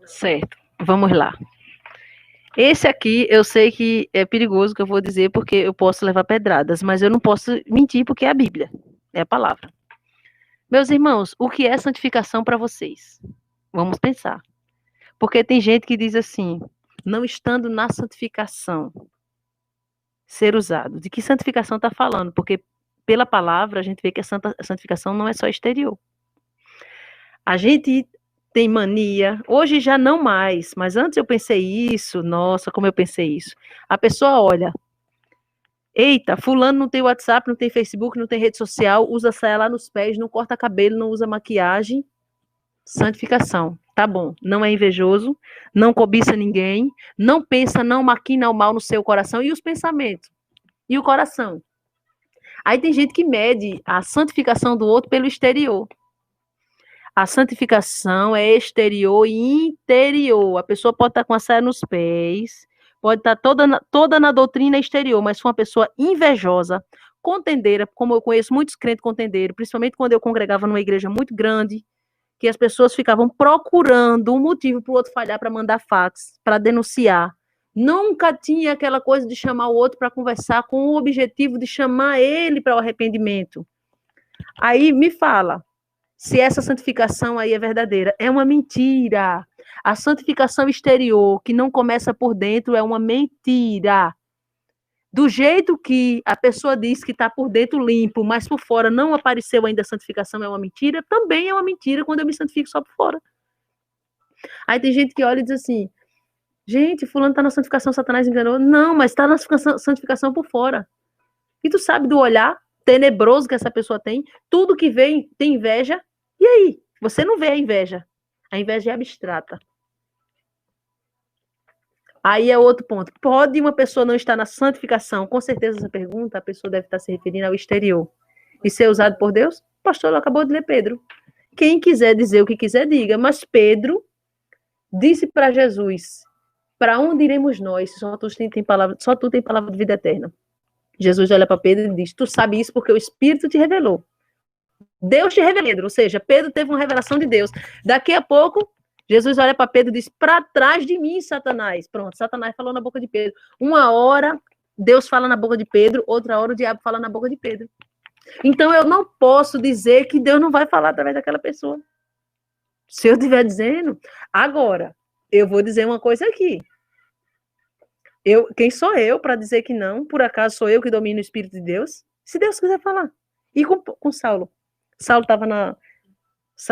Certo. Vamos lá. Esse aqui, eu sei que é perigoso que eu vou dizer, porque eu posso levar pedradas, mas eu não posso mentir, porque é a Bíblia, é a palavra. Meus irmãos, o que é santificação para vocês? Vamos pensar. Porque tem gente que diz assim, não estando na santificação, ser usado. De que santificação está falando? Porque pela palavra a gente vê que a santificação não é só exterior. A gente tem mania, hoje já não mais, mas antes eu pensei isso, nossa, como eu pensei isso. A pessoa olha, eita, fulano não tem WhatsApp, não tem Facebook, não tem rede social, usa saia lá nos pés, não corta cabelo, não usa maquiagem. Santificação, tá bom, não é invejoso, não cobiça ninguém, não pensa, não maquina o mal no seu coração, e os pensamentos? E o coração? Aí tem gente que mede a santificação do outro pelo exterior. A santificação é exterior e interior. A pessoa pode estar com a saia nos pés, pode estar toda na doutrina exterior, mas for uma pessoa invejosa, contendeira, como eu conheço muitos crentes contendeiros, principalmente quando eu congregava numa igreja muito grande, que as pessoas ficavam procurando um motivo para o outro falhar, para mandar fax, para denunciar. Nunca tinha aquela coisa de chamar o outro para conversar com o objetivo de chamar ele para o arrependimento. Aí me fala, se essa santificação aí é verdadeira. É uma mentira. A santificação exterior, que não começa por dentro, é uma mentira. Do jeito que a pessoa diz que está por dentro limpo, mas por fora não apareceu ainda a santificação, é uma mentira, também é uma mentira quando eu me santifico só por fora. Aí tem gente que olha e diz assim, gente, fulano está na santificação, Satanás enganou. Não, mas está na santificação por fora. E tu sabe do olhar tenebroso que essa pessoa tem, tudo que vem tem inveja. E aí? Você não vê a inveja. A inveja é abstrata. Aí é outro ponto. Pode uma pessoa não estar na santificação? Com certeza essa pergunta, a pessoa deve estar se referindo ao exterior. E ser usado por Deus? O pastor acabou de ler Pedro. Quem quiser dizer o que quiser, diga. Mas Pedro disse para Jesus, para onde iremos nós? Só tu tem palavra de vida eterna. Jesus olha para Pedro e diz, tu sabe isso porque o Espírito te revelou. Deus te revelou, Pedro, ou seja, Pedro teve uma revelação de Deus. Daqui a pouco, Jesus olha para Pedro e diz, para trás de mim, Satanás. Pronto, Satanás falou na boca de Pedro. Uma hora, Deus fala na boca de Pedro, outra hora o diabo fala na boca de Pedro. Então, eu não posso dizer que Deus não vai falar através daquela pessoa. Se eu estiver dizendo, agora, eu vou dizer uma coisa aqui. Quem sou eu para dizer que não? Por acaso sou eu que domino o Espírito de Deus? Se Deus quiser falar. E com Saulo?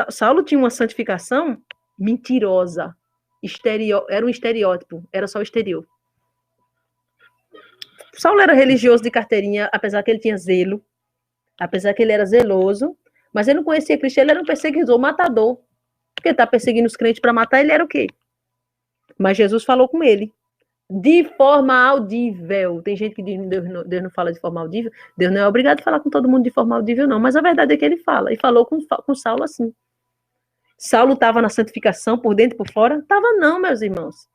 Saulo tinha uma santificação mentirosa. Era um estereótipo. Era só o exterior. Saulo era religioso de carteirinha, apesar que ele tinha zelo. Apesar que ele era zeloso. Mas ele não conhecia Cristo. Ele era um perseguidor, matador. Porque ele está perseguindo os crentes para matar, ele era o quê? Mas Jesus falou com ele. De forma audível. Tem gente que diz que Deus não fala de forma audível. Deus não é obrigado a falar com todo mundo de forma audível, não. Mas a verdade é que ele fala. E falou com Saulo assim. Saulo estava na santificação por dentro e por fora? Estava não, meus irmãos.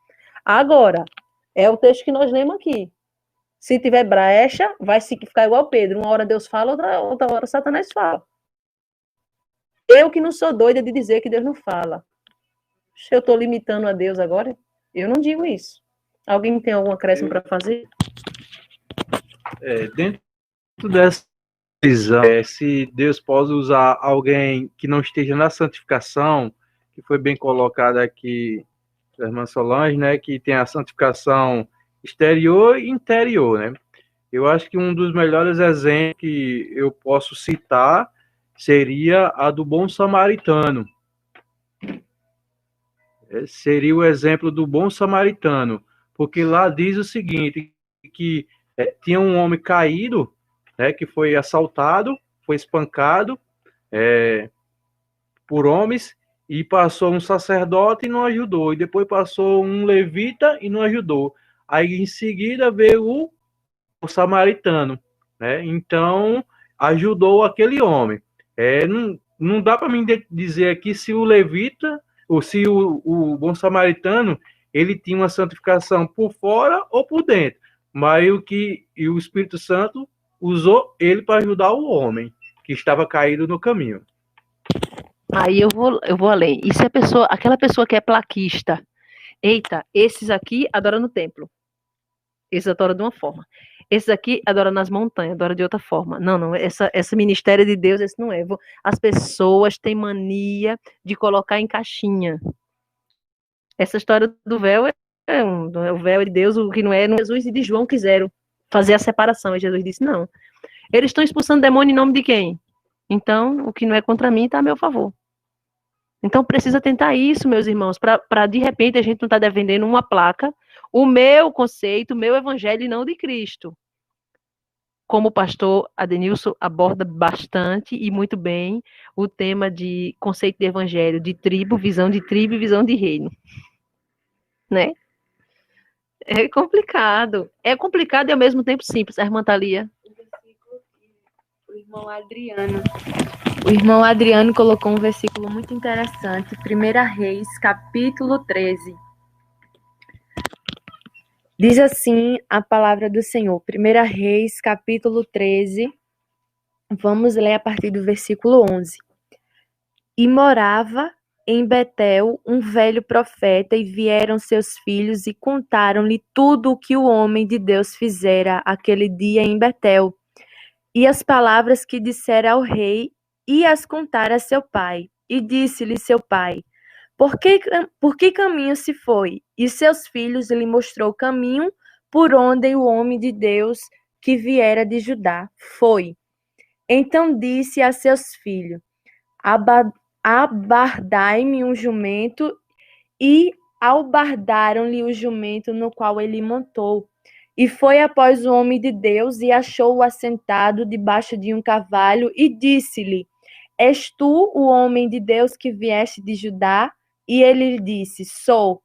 Agora, é o texto que nós lemos aqui. Se tiver brecha, vai ficar igual Pedro. Uma hora Deus fala, outra hora Satanás fala. Eu que não sou doida de dizer que Deus não fala. Se eu estou limitando a Deus agora, eu não digo isso. Alguém tem algum acréscimo para fazer? Dentro dessa visão, se Deus pode usar alguém que não esteja na santificação, que foi bem colocado aqui da irmã Solange, né, que tem a santificação exterior e interior, né? Eu acho que um dos melhores exemplos que eu posso citar seria a do bom samaritano. Seria o exemplo do bom samaritano, porque lá diz o seguinte, que tinha um homem caído, né, que foi assaltado, foi espancado por homens, e passou um sacerdote e não ajudou, e depois passou um levita e não ajudou. Aí em seguida veio o samaritano, né? Então ajudou aquele homem. Não dá para mim dizer aqui se o levita ou se o bom samaritano ele tinha uma santificação por fora ou por dentro, mas o Espírito Santo usou ele para ajudar o homem que estava caído no caminho. Aí eu vou além. E se aquela pessoa que é plaquista, eita, esses aqui adoram no templo. Esses adoram de uma forma. Esses aqui adoram nas montanhas, adoram de outra forma. Não, esse ministério de Deus, esse não é. As pessoas têm mania de colocar em caixinha. Essa história do véu o véu é de Deus, o que não é, Jesus e de João quiseram fazer a separação. E Jesus disse, não. Eles estão expulsando demônio em nome de quem? Então, o que não é contra mim está a meu favor. Então, precisa tentar isso, meus irmãos, para de repente a gente não estar defendendo uma placa, o meu conceito, o meu evangelho e não de Cristo. Como o pastor Adenilson aborda bastante e muito bem o tema de conceito de evangelho, de tribo e visão de reino. Né? É complicado e ao mesmo tempo simples. A irmã Thalia. O irmão Adriano colocou um versículo muito interessante, 1 Reis, capítulo 13. Diz assim a palavra do Senhor, 1 Reis, capítulo 13, vamos ler a partir do versículo 11. E morava em Betel um velho profeta, e vieram seus filhos e contaram-lhe tudo o que o homem de Deus fizera aquele dia em Betel, e as palavras que dissera ao rei, e as contara a seu pai. E disse-lhe seu pai, por que caminho se foi? E seus filhos lhe mostrou o caminho por onde o homem de Deus que viera de Judá foi. Então disse a seus filhos, abardai-me um jumento, e albardaram-lhe o jumento no qual ele montou. E foi após o homem de Deus, e achou-o assentado debaixo de um cavalo, e disse-lhe, és tu o homem de Deus que vieste de Judá? E ele lhe disse, sou.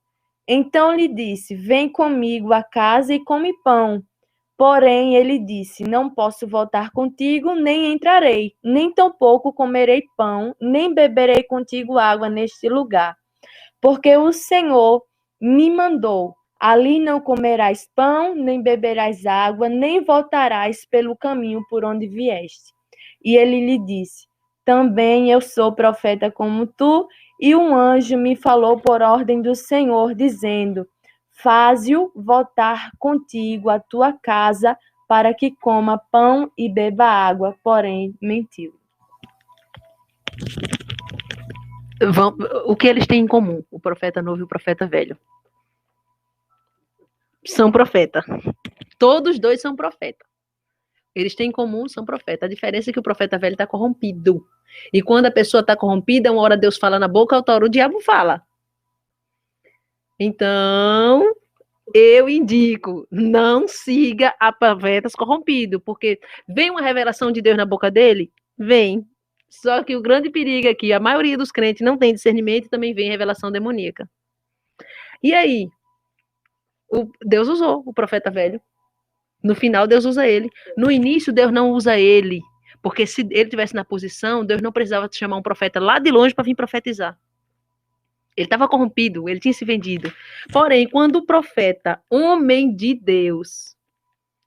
Então lhe disse, vem comigo à casa e come pão. Porém ele disse, não posso voltar contigo, nem entrarei, nem tampouco comerei pão, nem beberei contigo água neste lugar. Porque o Senhor me mandou, ali não comerás pão, nem beberás água, nem voltarás pelo caminho por onde vieste. E ele lhe disse, também eu sou profeta como tu, e um anjo me falou por ordem do Senhor, dizendo, faze-o voltar contigo à tua casa, para que coma pão e beba água, porém mentiu. O que eles têm em comum, o profeta novo e o profeta velho? São profeta. Todos dois são profeta. Eles têm em comum, são profeta. A diferença é que o profeta velho está corrompido. E quando a pessoa está corrompida, uma hora Deus fala na boca, outra hora o diabo fala. Então, eu indico, não siga a profetas corrompido, porque vem uma revelação de Deus na boca dele? Vem. Só que o grande perigo é que a maioria dos crentes não tem discernimento e também vem revelação demoníaca. E aí? Deus usou o profeta velho. No final, Deus usa ele. No início, Deus não usa ele. Porque se ele estivesse na posição, Deus não precisava chamar um profeta lá de longe para vir profetizar. Ele estava corrompido, ele tinha se vendido. Porém, quando o profeta, homem de Deus,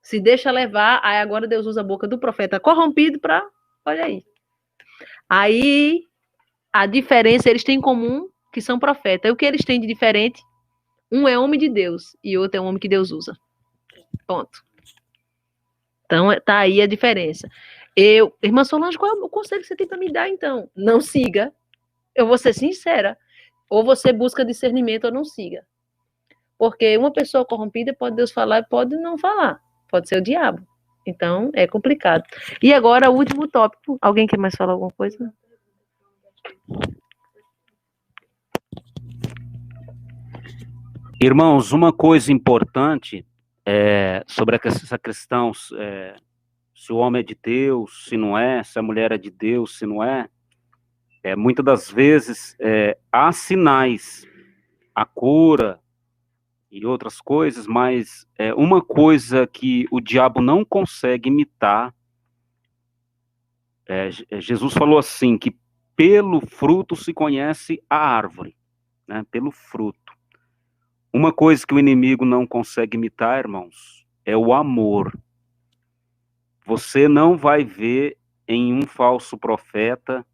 se deixa levar, aí agora Deus usa a boca do profeta corrompido para... Olha aí. Aí, a diferença, eles têm em comum que são profetas. E o que eles têm de diferente? Um é homem de Deus e outro é um homem que Deus usa. Ponto. Então, tá aí a diferença. Irmã Solange, qual é o conselho que você tem para me dar, então? Não siga. Eu vou ser sincera. Ou você busca discernimento ou não siga. Porque uma pessoa corrompida pode Deus falar e pode não falar. Pode ser o diabo. Então, é complicado. E agora, o último tópico. Alguém quer mais falar alguma coisa? Irmãos, uma coisa importante sobre essa questão, se o homem é de Deus, se não é, se a mulher é de Deus, se não é, muitas das vezes há sinais, a cura e outras coisas, mas uma coisa que o diabo não consegue imitar, Jesus falou assim, que pelo fruto se conhece a árvore, né, pelo fruto. Uma coisa que o inimigo não consegue imitar, irmãos, é o amor. Você não vai ver em um falso profeta,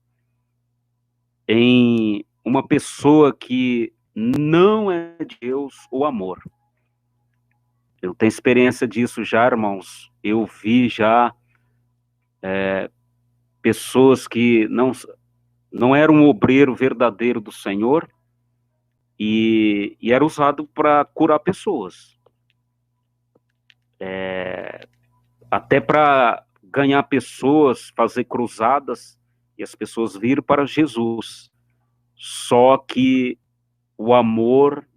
em uma pessoa que não é de Deus, o amor. Eu tenho experiência disso já, irmãos. Eu vi já pessoas que não eram um obreiro verdadeiro do Senhor e era usado para curar pessoas. Até para ganhar pessoas, fazer cruzadas, e as pessoas viram para Jesus. Só que o amor,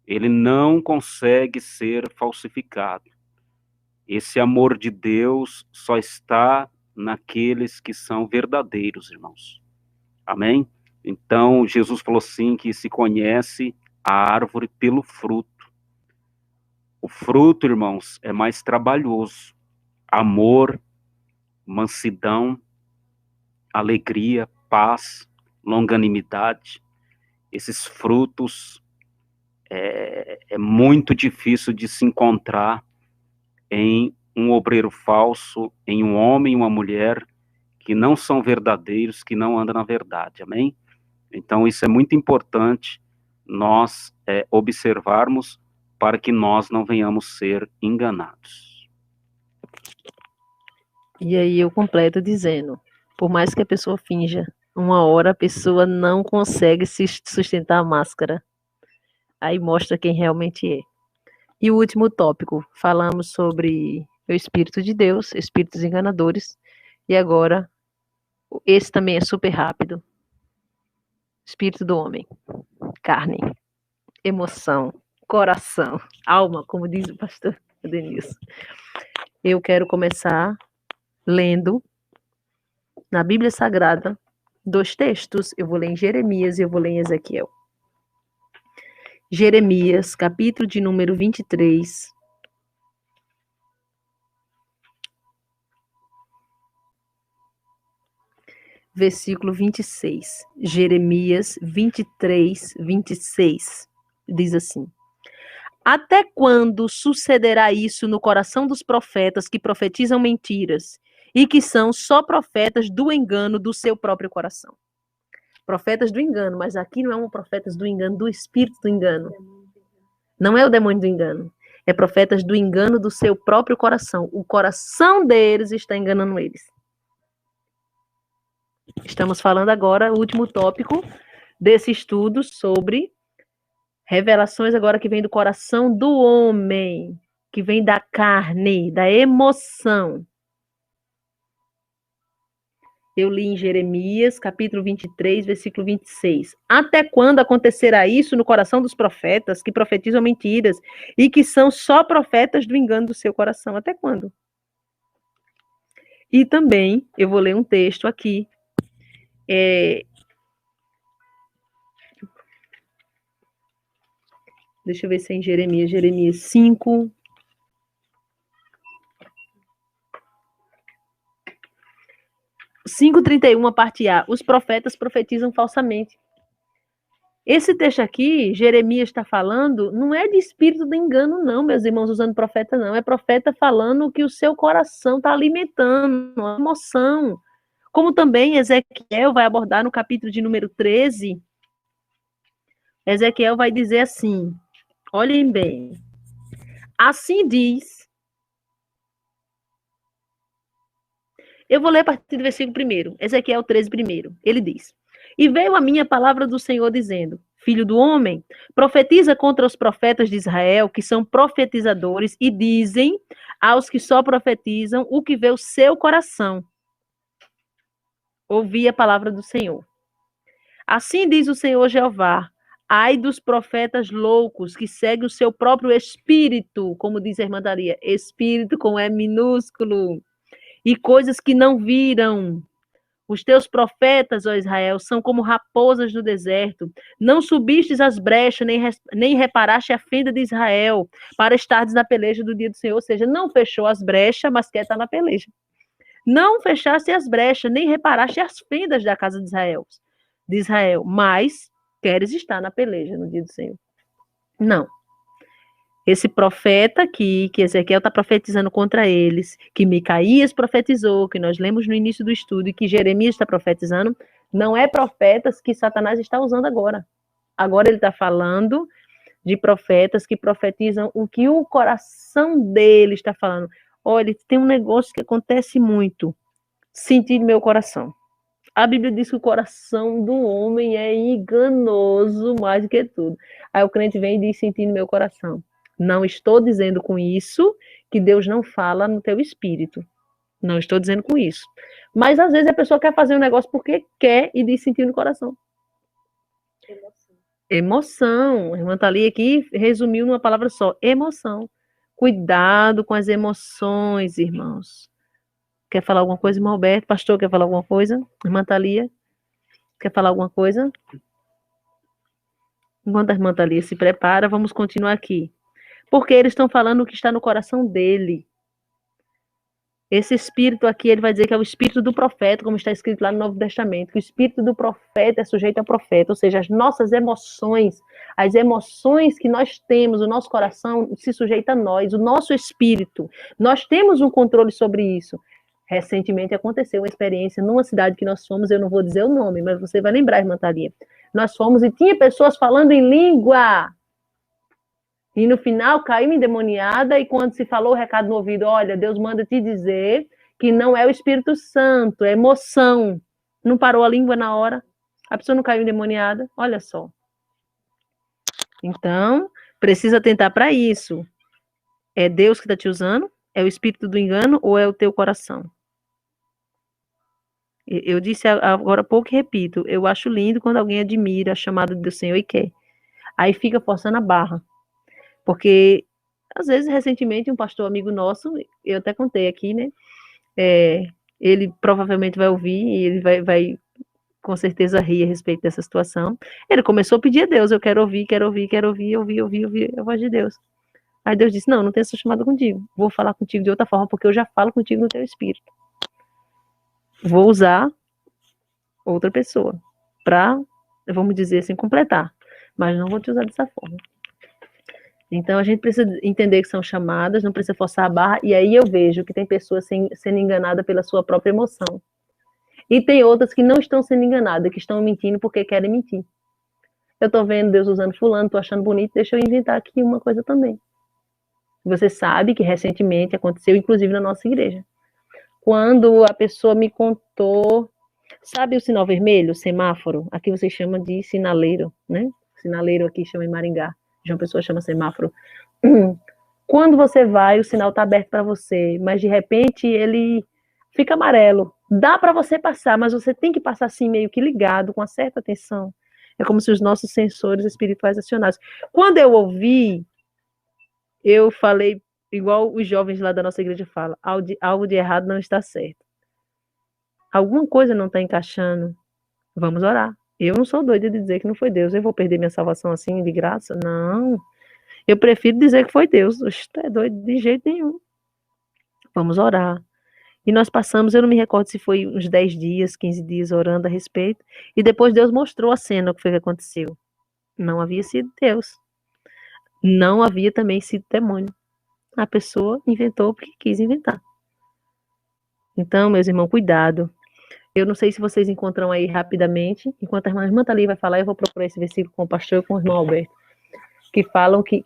ele não consegue ser falsificado. Esse amor de Deus só está naqueles que são verdadeiros, irmãos. Amém? Então, Jesus falou assim, que se conhece a árvore pelo fruto. O fruto, irmãos, é mais trabalhoso. Amor, mansidão, alegria, paz, longanimidade. Esses frutos é muito difícil de se encontrar em um obreiro falso, em um homem e uma mulher que não são verdadeiros, que não andam na verdade, amém? Então, isso é muito importante nós observarmos para que nós não venhamos ser enganados. E aí eu completo dizendo, por mais que a pessoa finja, uma hora a pessoa não consegue se sustentar a máscara. Aí mostra quem realmente é. E o último tópico, falamos sobre o Espírito de Deus, espíritos enganadores, e agora, esse também é super rápido. Espírito do homem, carne, emoção, coração, alma, como diz o pastor Denilson. Eu quero começar lendo na Bíblia Sagrada 2 textos. Eu vou ler em Jeremias e eu vou ler em Ezequiel. Jeremias, capítulo de número 23. Versículo 26. Jeremias 23, 26. Diz assim: Até quando sucederá isso no coração dos profetas que profetizam mentiras e que são só profetas do engano do seu próprio coração? Profetas do engano, mas aqui não é um profetas do engano, do espírito do engano. Não é o demônio do engano. É profetas do engano do seu próprio coração. O coração deles está enganando eles. Estamos falando agora, o último tópico desse estudo sobre revelações agora que vem do coração do homem, que vem da carne, da emoção. Eu li em Jeremias, capítulo 23, versículo 26. Até quando acontecerá isso no coração dos profetas que profetizam mentiras e que são só profetas do engano do seu coração? Até quando? E também, eu vou ler um texto aqui. Deixa eu ver se é em Jeremias. Jeremias 5. – 5:31, a parte A. Os profetas profetizam falsamente. Esse texto aqui, Jeremias está falando, não é de espírito do engano, não, meus irmãos, usando profeta, não. É profeta falando que o seu coração está alimentando, a emoção. Como também Ezequiel vai abordar no capítulo de número 13. Ezequiel vai dizer assim, olhem bem. Assim diz. Eu vou ler a partir do versículo 1. Ezequiel 13, 1. Ele diz: E veio a minha palavra do Senhor dizendo: Filho do homem, profetiza contra os profetas de Israel, que são profetizadores, e dizem aos que só profetizam o que vê o seu coração. Ouvi a palavra do Senhor. Assim diz o Senhor Jeová: ai dos profetas loucos que seguem o seu próprio espírito, como diz a irmã Daria, espírito com E minúsculo, e coisas que não viram. Os teus profetas, ó Israel, são como raposas do deserto. Não subistes as brechas, nem reparaste a fenda de Israel, para estares na peleja do dia do Senhor. Ou seja, não fechou as brechas, mas quer estar na peleja. Não fechaste as brechas, nem reparaste as fendas da casa de Israel, mas queres estar na peleja no dia do Senhor. Não. Esse profeta aqui, que Ezequiel está profetizando contra eles, que Micaías profetizou, que nós lemos no início do estudo, e que Jeremias está profetizando, não é profetas que Satanás está usando agora. Agora ele está falando de profetas que profetizam o que o coração dele está falando. Olha, tem um negócio que acontece muito. Senti no meu coração. A Bíblia diz que o coração do homem é enganoso mais do que tudo. Aí o crente vem e diz: senti no meu coração. Não estou dizendo com isso que Deus não fala no teu espírito. Não estou dizendo com isso. Mas às vezes a pessoa quer fazer um negócio porque quer e diz sentir no coração. Emoção. A irmã Thalia aqui resumiu numa palavra só: emoção. Cuidado com as emoções, irmãos. Quer falar alguma coisa, irmão Alberto? Pastor, quer falar alguma coisa? Irmã Thalia? Quer falar alguma coisa? Enquanto a irmã Thalia se prepara, vamos continuar aqui. Porque eles estão falando o que está no coração dele. Esse espírito aqui, ele vai dizer que é o espírito do profeta, como está escrito lá no Novo Testamento, que o espírito do profeta é sujeito ao profeta, ou seja, as nossas emoções, as emoções que nós temos, o nosso coração se sujeita a nós, o nosso espírito. Nós temos um controle sobre isso. Recentemente aconteceu uma experiência numa cidade que nós fomos, eu não vou dizer o nome, mas você vai lembrar, irmã Thalia. Nós fomos e tinha pessoas falando em língua. E no final caiu endemoniada, e quando se falou o recado no ouvido: olha, Deus manda te dizer que não é o Espírito Santo, é emoção. Não parou a língua na hora? A pessoa não caiu endemoniada? Olha só. Então, precisa atentar para isso. É Deus que está te usando? É o espírito do engano ou é o teu coração? Eu disse agora há pouco e repito, eu acho lindo quando alguém admira a chamada do Senhor e quer. Aí fica forçando a barra. Porque, às vezes, recentemente, um pastor amigo nosso, eu até contei aqui, né? Ele provavelmente vai ouvir e ele vai com certeza rir a respeito dessa situação. Ele começou a pedir a Deus: eu quero ouvir a voz de Deus. Aí Deus disse: não tem essa chamada contigo. Vou falar contigo de outra forma, porque eu já falo contigo no teu espírito. Vou usar outra pessoa para, vamos dizer assim, completar. Mas não vou te usar dessa forma. Então, a gente precisa entender que são chamadas, não precisa forçar a barra, e aí eu vejo que tem pessoas sendo enganadas pela sua própria emoção. E tem outras que não estão sendo enganadas, que estão mentindo porque querem mentir. Eu estou vendo Deus usando fulano, estou achando bonito, deixa eu inventar aqui uma coisa também. Você sabe que recentemente aconteceu, inclusive na nossa igreja. Quando a pessoa me contou, sabe o sinal vermelho, o semáforo? Aqui vocês chamam de sinaleiro, né? Sinaleiro aqui chama em Maringá. João Pessoa chama semáforo. Quando você vai, o sinal está aberto para você, mas de repente ele fica amarelo. Dá para você passar, mas você tem que passar assim meio que ligado, com uma certa atenção. É como se os nossos sensores espirituais acionassem. Quando eu ouvi, eu falei igual os jovens lá da nossa igreja falam: algo de errado não está certo. Alguma coisa não está encaixando. Vamos orar. Eu não sou doida de dizer que não foi Deus. Eu vou perder minha salvação assim, de graça? Não. Eu prefiro dizer que foi Deus. Oxe, tu é doido de jeito nenhum. Vamos orar. E nós passamos, eu não me recordo se foi uns 10 dias, 15 dias orando a respeito. E depois Deus mostrou a cena, o que foi que aconteceu. Não havia sido Deus. Não havia também sido demônio. A pessoa inventou porque quis inventar. Então, meus irmãos, cuidado. Eu não sei se vocês encontram aí rapidamente. Enquanto a irmã Thalia vai falar, eu vou procurar esse versículo com o pastor e com o irmão Alberto. fala que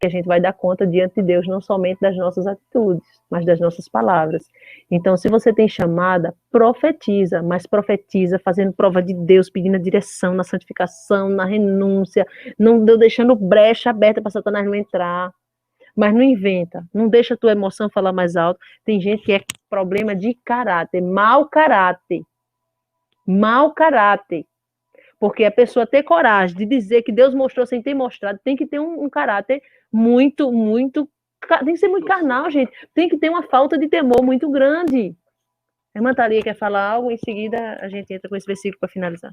a gente vai dar conta diante de Deus, não somente das nossas atitudes, mas das nossas palavras. Então, se você tem chamada, profetiza, mas profetiza fazendo prova de Deus, pedindo a direção na santificação, na renúncia, não deixando brecha aberta para Satanás não entrar. Mas não inventa, não deixa a tua emoção falar mais alto. Tem gente que é problema de caráter, mau caráter. Mau caráter. Porque a pessoa ter coragem de dizer que Deus mostrou sem ter mostrado, tem que ter um caráter muito, tem que ser muito carnal, gente. Tem que ter uma falta de temor muito grande. A irmã Thalia quer falar algo, em seguida a gente entra com esse versículo para finalizar.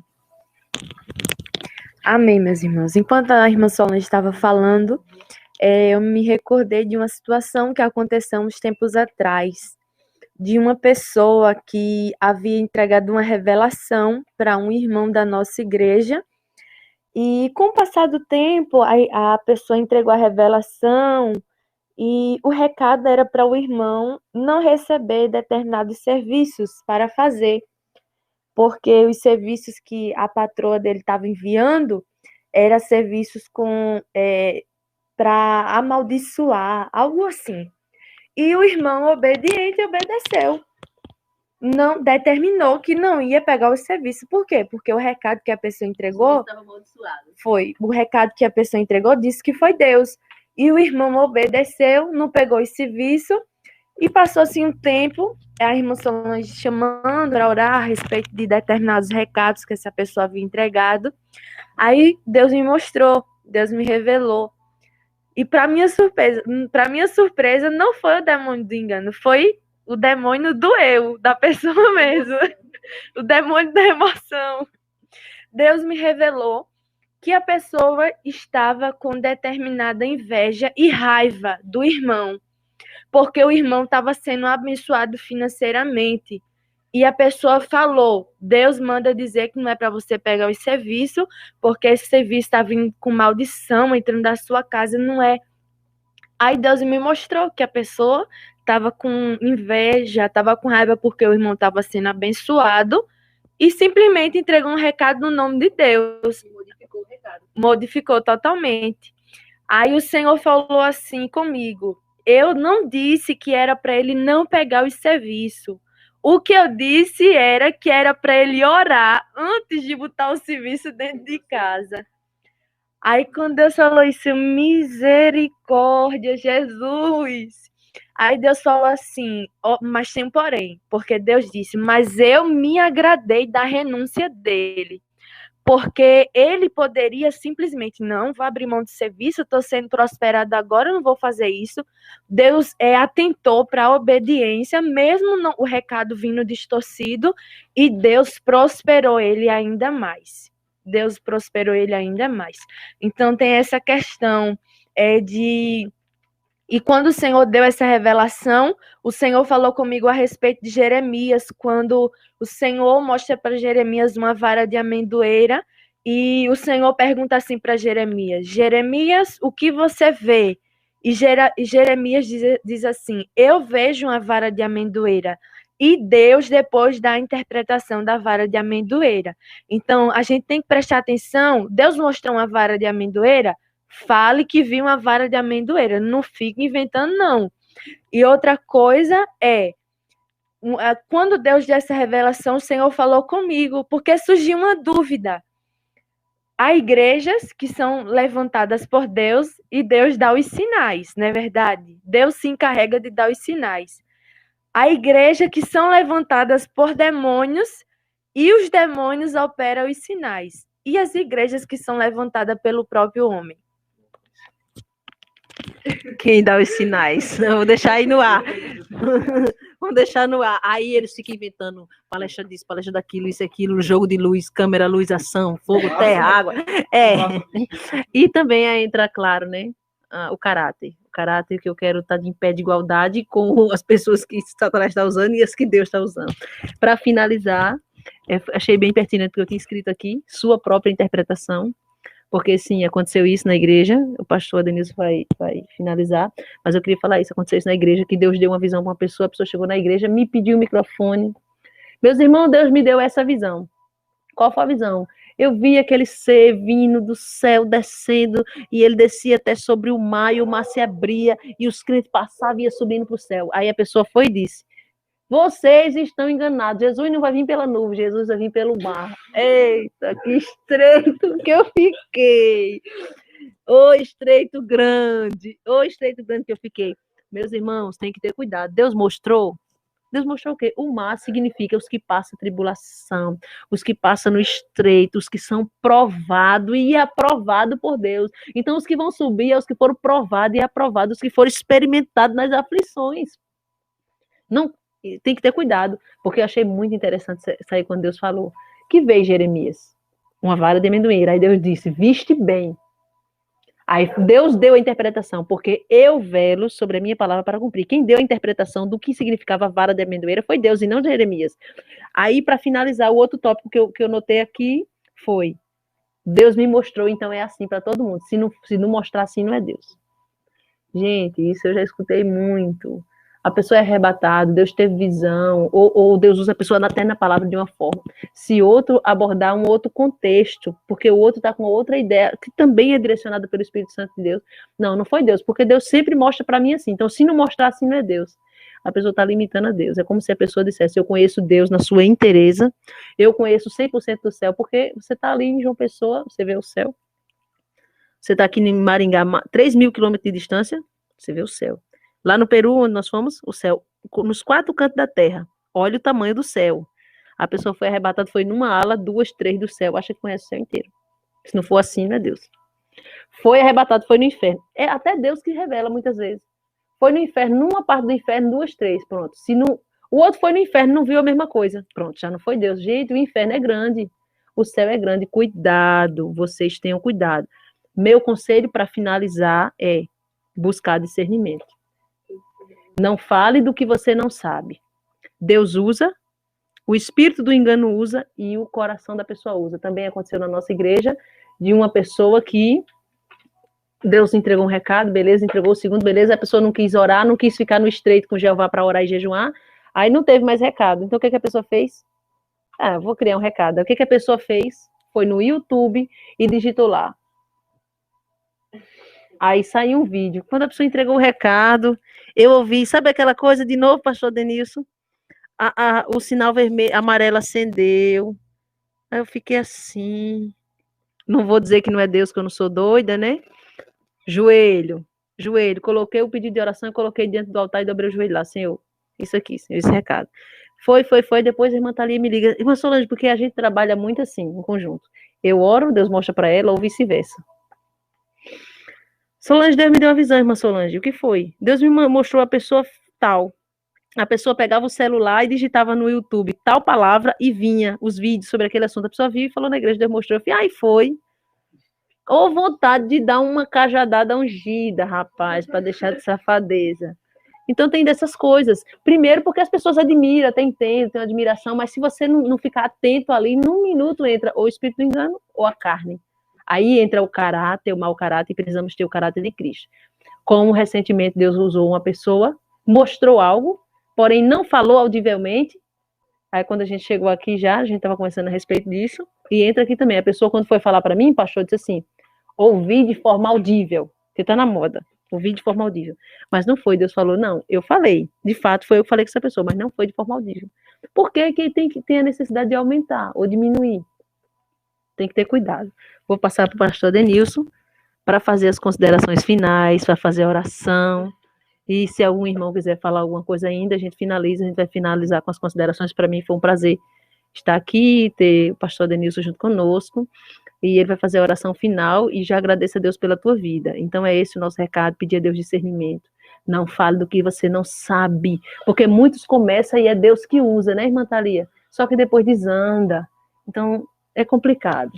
Amém, meus irmãos. Enquanto a irmã Solange estava falando, eu me recordei de uma situação que aconteceu uns tempos atrás, de uma pessoa que havia entregado uma revelação para um irmão da nossa igreja, e com o passar do tempo, a pessoa entregou a revelação, e o recado era para o irmão não receber determinados serviços para fazer, porque os serviços que a patroa dele estava enviando eram serviços para amaldiçoar, algo assim. E o irmão obediente obedeceu. Não determinou que não ia pegar o serviço. Por quê? Porque o recado que a pessoa entregou disse que foi Deus. E o irmão obedeceu, não pegou esse serviço. E passou-se um tempo, a irmã Solange chamando para orar a respeito de determinados recados que essa pessoa havia entregado. Aí Deus me mostrou, Deus me revelou. E para minha surpresa, não foi o demônio do engano, foi o demônio do eu, da pessoa mesmo. O demônio da emoção. Deus me revelou que a pessoa estava com determinada inveja e raiva do irmão, porque o irmão estava sendo abençoado financeiramente. E a pessoa falou, Deus manda dizer que não é para você pegar o serviço, porque esse serviço está vindo com maldição, entrando da sua casa, não é. Aí Deus me mostrou que a pessoa estava com inveja, estava com raiva porque o irmão estava sendo abençoado e simplesmente entregou um recado no nome de Deus. Modificou o recado. Modificou totalmente. Aí o Senhor falou assim comigo, eu não disse que era para ele não pegar o serviço. O que eu disse era que era para ele orar antes de botar o serviço dentro de casa. Aí quando Deus falou isso, misericórdia, Jesus. Aí Deus falou assim, mas tem um porém, porque Deus disse, mas eu me agradei da renúncia dele. Porque ele poderia simplesmente, não, vou abrir mão de serviço, estou sendo prosperado agora, não vou fazer isso. Deus atentou para a obediência, mesmo o recado vindo distorcido, e Deus prosperou ele ainda mais. Deus prosperou ele ainda mais. Então tem essa questão E quando o Senhor deu essa revelação, o Senhor falou comigo a respeito de Jeremias, quando o Senhor mostra para Jeremias uma vara de amendoeira, e o Senhor pergunta assim para Jeremias, Jeremias, o que você vê? E Jeremias diz assim, eu vejo uma vara de amendoeira. E Deus depois dá a interpretação da vara de amendoeira. Então, a gente tem que prestar atenção, Deus mostrou uma vara de amendoeira, fale que viu uma vara de amendoeira, não fique inventando, não. E outra coisa quando Deus deu essa revelação, o Senhor falou comigo, porque surgiu uma dúvida. Há igrejas que são levantadas por Deus e Deus dá os sinais, não é verdade? Deus se encarrega de dar os sinais. Há igrejas que são levantadas por demônios e os demônios operam os sinais. E as igrejas que são levantadas pelo próprio homem? Quem dá os sinais? Não, vou deixar aí no ar. Vamos deixar no ar. Aí eles ficam inventando palestra disso, palestra daquilo, isso, aquilo, jogo de luz, câmera, luz, ação, fogo, terra, água. E também entra, claro, né? O caráter. O caráter que eu quero estar em pé de igualdade com as pessoas que Satanás está usando e as que Deus está usando. Para finalizar, achei bem pertinente o que eu tinha escrito aqui, sua própria interpretação. Porque, sim, aconteceu isso na igreja, o pastor Adenilson vai finalizar, mas eu queria falar isso, aconteceu isso na igreja, que Deus deu uma visão para uma pessoa, a pessoa chegou na igreja, me pediu o microfone. Meus irmãos, Deus me deu essa visão. Qual foi a visão? Eu vi aquele ser vindo do céu, descendo, e ele descia até sobre o mar, e o mar se abria, e os crentes passavam e ia subindo para o céu. Aí a pessoa foi e disse: vocês estão enganados, Jesus não vai vir pela nuvem, Jesus vai vir pelo mar. Eita, que estreito que eu fiquei! Ô estreito grande que eu fiquei. Meus irmãos, tem que ter cuidado. Deus mostrou o quê? O mar significa os que passam tribulação, os que passam no estreito, os que são provados e aprovados por Deus. Então, os que vão subir é os que foram provados e aprovados, os que foram experimentados nas aflições. Não, tem que ter cuidado, porque eu achei muito interessante sair quando Deus falou que veio Jeremias, uma vara de amendoeira. Aí Deus disse: viste bem. Aí Deus deu a interpretação, porque eu velo sobre a minha palavra para cumprir. Quem deu a interpretação do que significava vara de amendoeira foi Deus e não Jeremias. Aí, para finalizar, o outro tópico que eu notei aqui foi: Deus me mostrou, então é assim para todo mundo. Se não mostrar assim, não é Deus. Gente, isso eu já escutei muito. A pessoa é arrebatada, Deus teve visão, ou Deus usa a pessoa até na palavra de uma forma. Se outro abordar um outro contexto, porque o outro está com outra ideia, que também é direcionada pelo Espírito Santo de Deus. Não foi Deus, porque Deus sempre mostra para mim assim. Então, se não mostrar assim, não é Deus. A pessoa está limitando a Deus. É como se a pessoa dissesse: eu conheço Deus na sua inteireza, eu conheço 100% do céu, porque você está ali em João Pessoa, você vê o céu. Você está aqui em Maringá, 3.000 quilômetros de distância, você vê o céu. Lá no Peru, onde nós fomos, o céu, nos 4 cantos da terra. Olha o tamanho do céu. A pessoa foi arrebatada, foi numa ala, 2, 3 do céu. Acha que conhece o céu inteiro. Se não for assim, não é Deus. Foi arrebatado, foi no inferno. É até Deus que revela muitas vezes. Foi no inferno, numa parte do inferno, 2, 3, pronto. Se não, o outro foi no inferno, não viu a mesma coisa. Pronto, já não foi Deus. Gente, o inferno é grande. O céu é grande. Cuidado, vocês tenham cuidado. Meu conselho para finalizar é buscar discernimento. Não fale do que você não sabe. Deus usa, o espírito do engano usa e o coração da pessoa usa. Também aconteceu na nossa igreja, de uma pessoa que Deus entregou um recado, beleza, entregou o segundo, beleza, a pessoa não quis orar, não quis ficar no estreito com Jeová para orar e jejuar, aí não teve mais recado. Então o que a pessoa fez? Vou criar um recado. O que a pessoa fez? Foi no YouTube e digitou lá. Aí saiu um vídeo. Quando a pessoa entregou o recado, eu ouvi, sabe aquela coisa de novo, pastor Denilson? O sinal vermelho, amarelo acendeu. Aí eu fiquei assim. Não vou dizer que não é Deus, que eu não sou doida, né? Joelho. Coloquei o pedido de oração e coloquei diante do altar e dobrei o joelho lá. Senhor, isso aqui, Senhor, esse recado. Foi. Depois a irmã Thalia me liga. Irmã Solange, porque a gente trabalha muito assim, em conjunto. Eu oro, Deus mostra para ela, ou vice-versa. Solange, Deus me deu uma visão, irmã Solange. O que foi? Deus me mostrou a pessoa tal. A pessoa pegava o celular e digitava no YouTube tal palavra e vinha os vídeos sobre aquele assunto. A pessoa viu e falou na igreja, Deus mostrou. Eu falei, foi. Ou vontade de dar uma cajadada ungida, rapaz, para deixar de safadeza. Então tem dessas coisas. Primeiro porque as pessoas admiram, tem admiração, mas se você não ficar atento ali, num minuto entra ou o espírito do engano ou a carne. Aí entra o caráter, o mau caráter, e precisamos ter o caráter de Cristo. Como recentemente Deus usou uma pessoa, mostrou algo, porém não falou audivelmente. Aí quando a gente chegou aqui já, a gente estava conversando a respeito disso, e entra aqui também. A pessoa quando foi falar para mim, pastor, disse assim, ouvi de forma audível, que está na moda, ouvi de forma audível. Mas não foi, Deus falou, não, eu falei. De fato, foi eu que falei com essa pessoa, mas não foi de forma audível. Por que tem a necessidade de aumentar ou diminuir? Tem que ter cuidado. Vou passar para o pastor Denilson para fazer as considerações finais, para fazer a oração. E se algum irmão quiser falar alguma coisa ainda, a gente vai finalizar com as considerações. Para mim foi um prazer estar aqui, ter o pastor Denilson junto conosco, e ele vai fazer a oração final, e já agradeço a Deus pela tua vida. Então é esse o nosso recado, pedir a Deus discernimento. Não fale do que você não sabe, porque muitos começam e é Deus que usa, né, irmã Thalia? Só que depois desanda. Então, é complicado.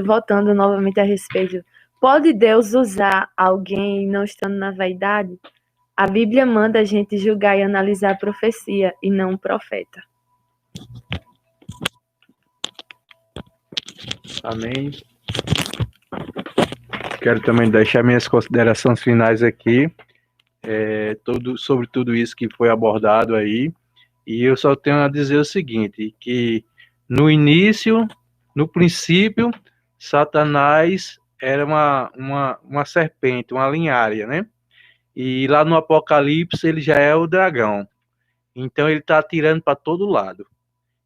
Voltando novamente a respeito, pode Deus usar alguém não estando na vaidade? A Bíblia manda a gente julgar e analisar a profecia, e não o profeta. Amém. Quero também deixar minhas considerações finais aqui, sobre tudo isso que foi abordado aí. E eu só tenho a dizer o seguinte, que no início, no princípio, Satanás era uma serpente, uma linhária, né? E lá no Apocalipse ele já é o dragão. Então ele está atirando para todo lado.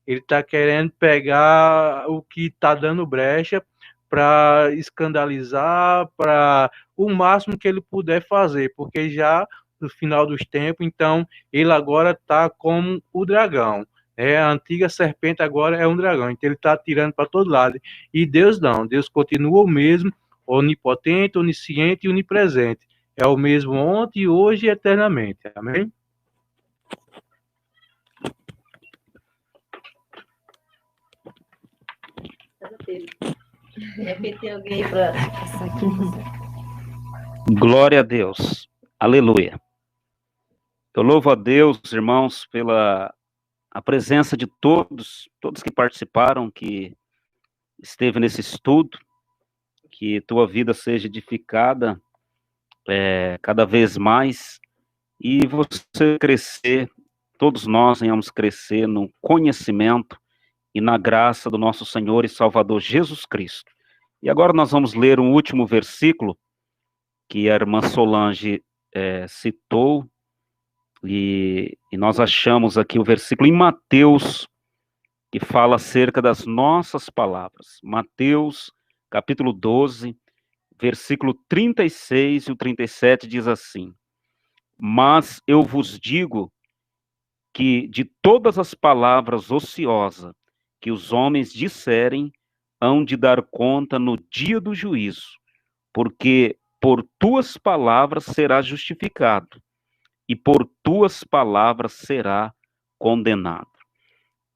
Ele está querendo pegar o que está dando brecha para escandalizar, para o máximo que ele puder fazer, porque já no final dos tempos, então ele agora está como o dragão. A antiga serpente agora é um dragão, então ele está atirando para todo lado. E Deus não, Deus continua o mesmo, onipotente, onisciente e onipresente. É o mesmo ontem, hoje e eternamente. Amém? Repetir alguém para. Glória a Deus. Aleluia. Eu louvo a Deus, irmãos, pela a presença de todos que participaram, que esteve nesse estudo, que tua vida seja edificada cada vez mais, e você crescer, todos nós venhamos crescer no conhecimento e na graça do nosso Senhor e Salvador Jesus Cristo. E agora nós vamos ler um último versículo que a irmã Solange citou, e nós achamos aqui o versículo em Mateus, que fala acerca das nossas palavras. Mateus, capítulo 12, versículo 36 e o 37 diz assim: Mas eu vos digo que de todas as palavras ociosas que os homens disserem, hão de dar conta no dia do juízo, porque por tuas palavras será justificado, e por tuas palavras será condenado.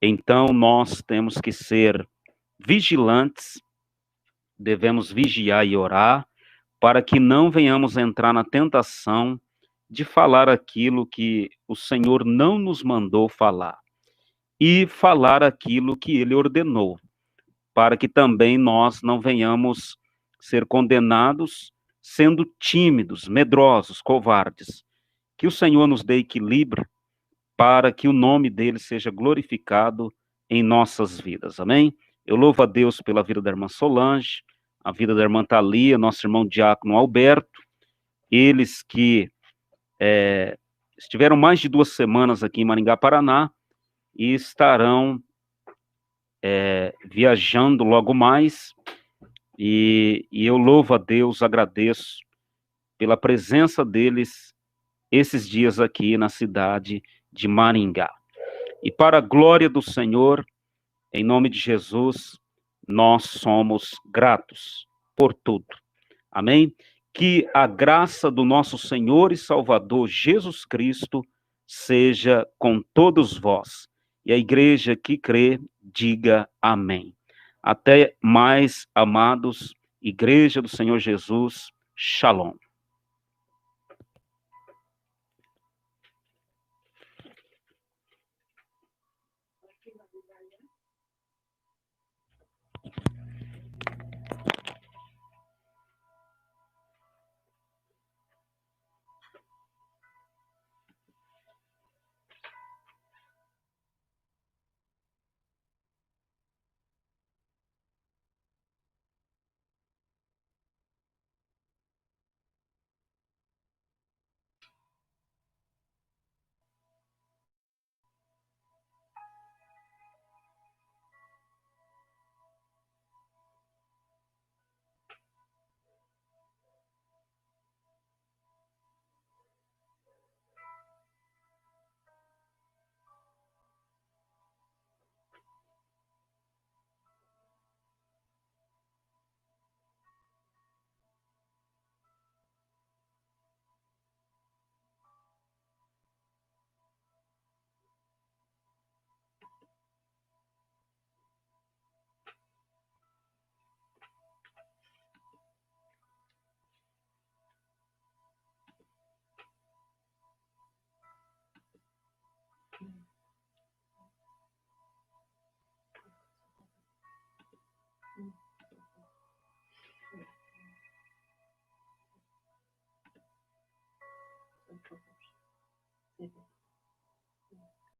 Então, nós temos que ser vigilantes, devemos vigiar e orar, para que não venhamos entrar na tentação de falar aquilo que o Senhor não nos mandou falar, e falar aquilo que Ele ordenou, para que também nós não venhamos ser condenados sendo tímidos, medrosos, covardes. Que o Senhor nos dê equilíbrio para que o nome dele seja glorificado em nossas vidas. Amém? Eu louvo a Deus pela vida da irmã Solange, a vida da irmã Thalia, nosso irmão diácono Alberto, eles que estiveram mais de 2 semanas aqui em Maringá, Paraná, e estarão viajando logo mais, e eu louvo a Deus, agradeço pela presença deles esses dias aqui na cidade de Maringá. E para a glória do Senhor, em nome de Jesus, nós somos gratos por tudo. Amém? Que a graça do nosso Senhor e Salvador Jesus Cristo seja com todos vós. E a igreja que crê, diga amém. Até mais, amados, igreja do Senhor Jesus, Shalom.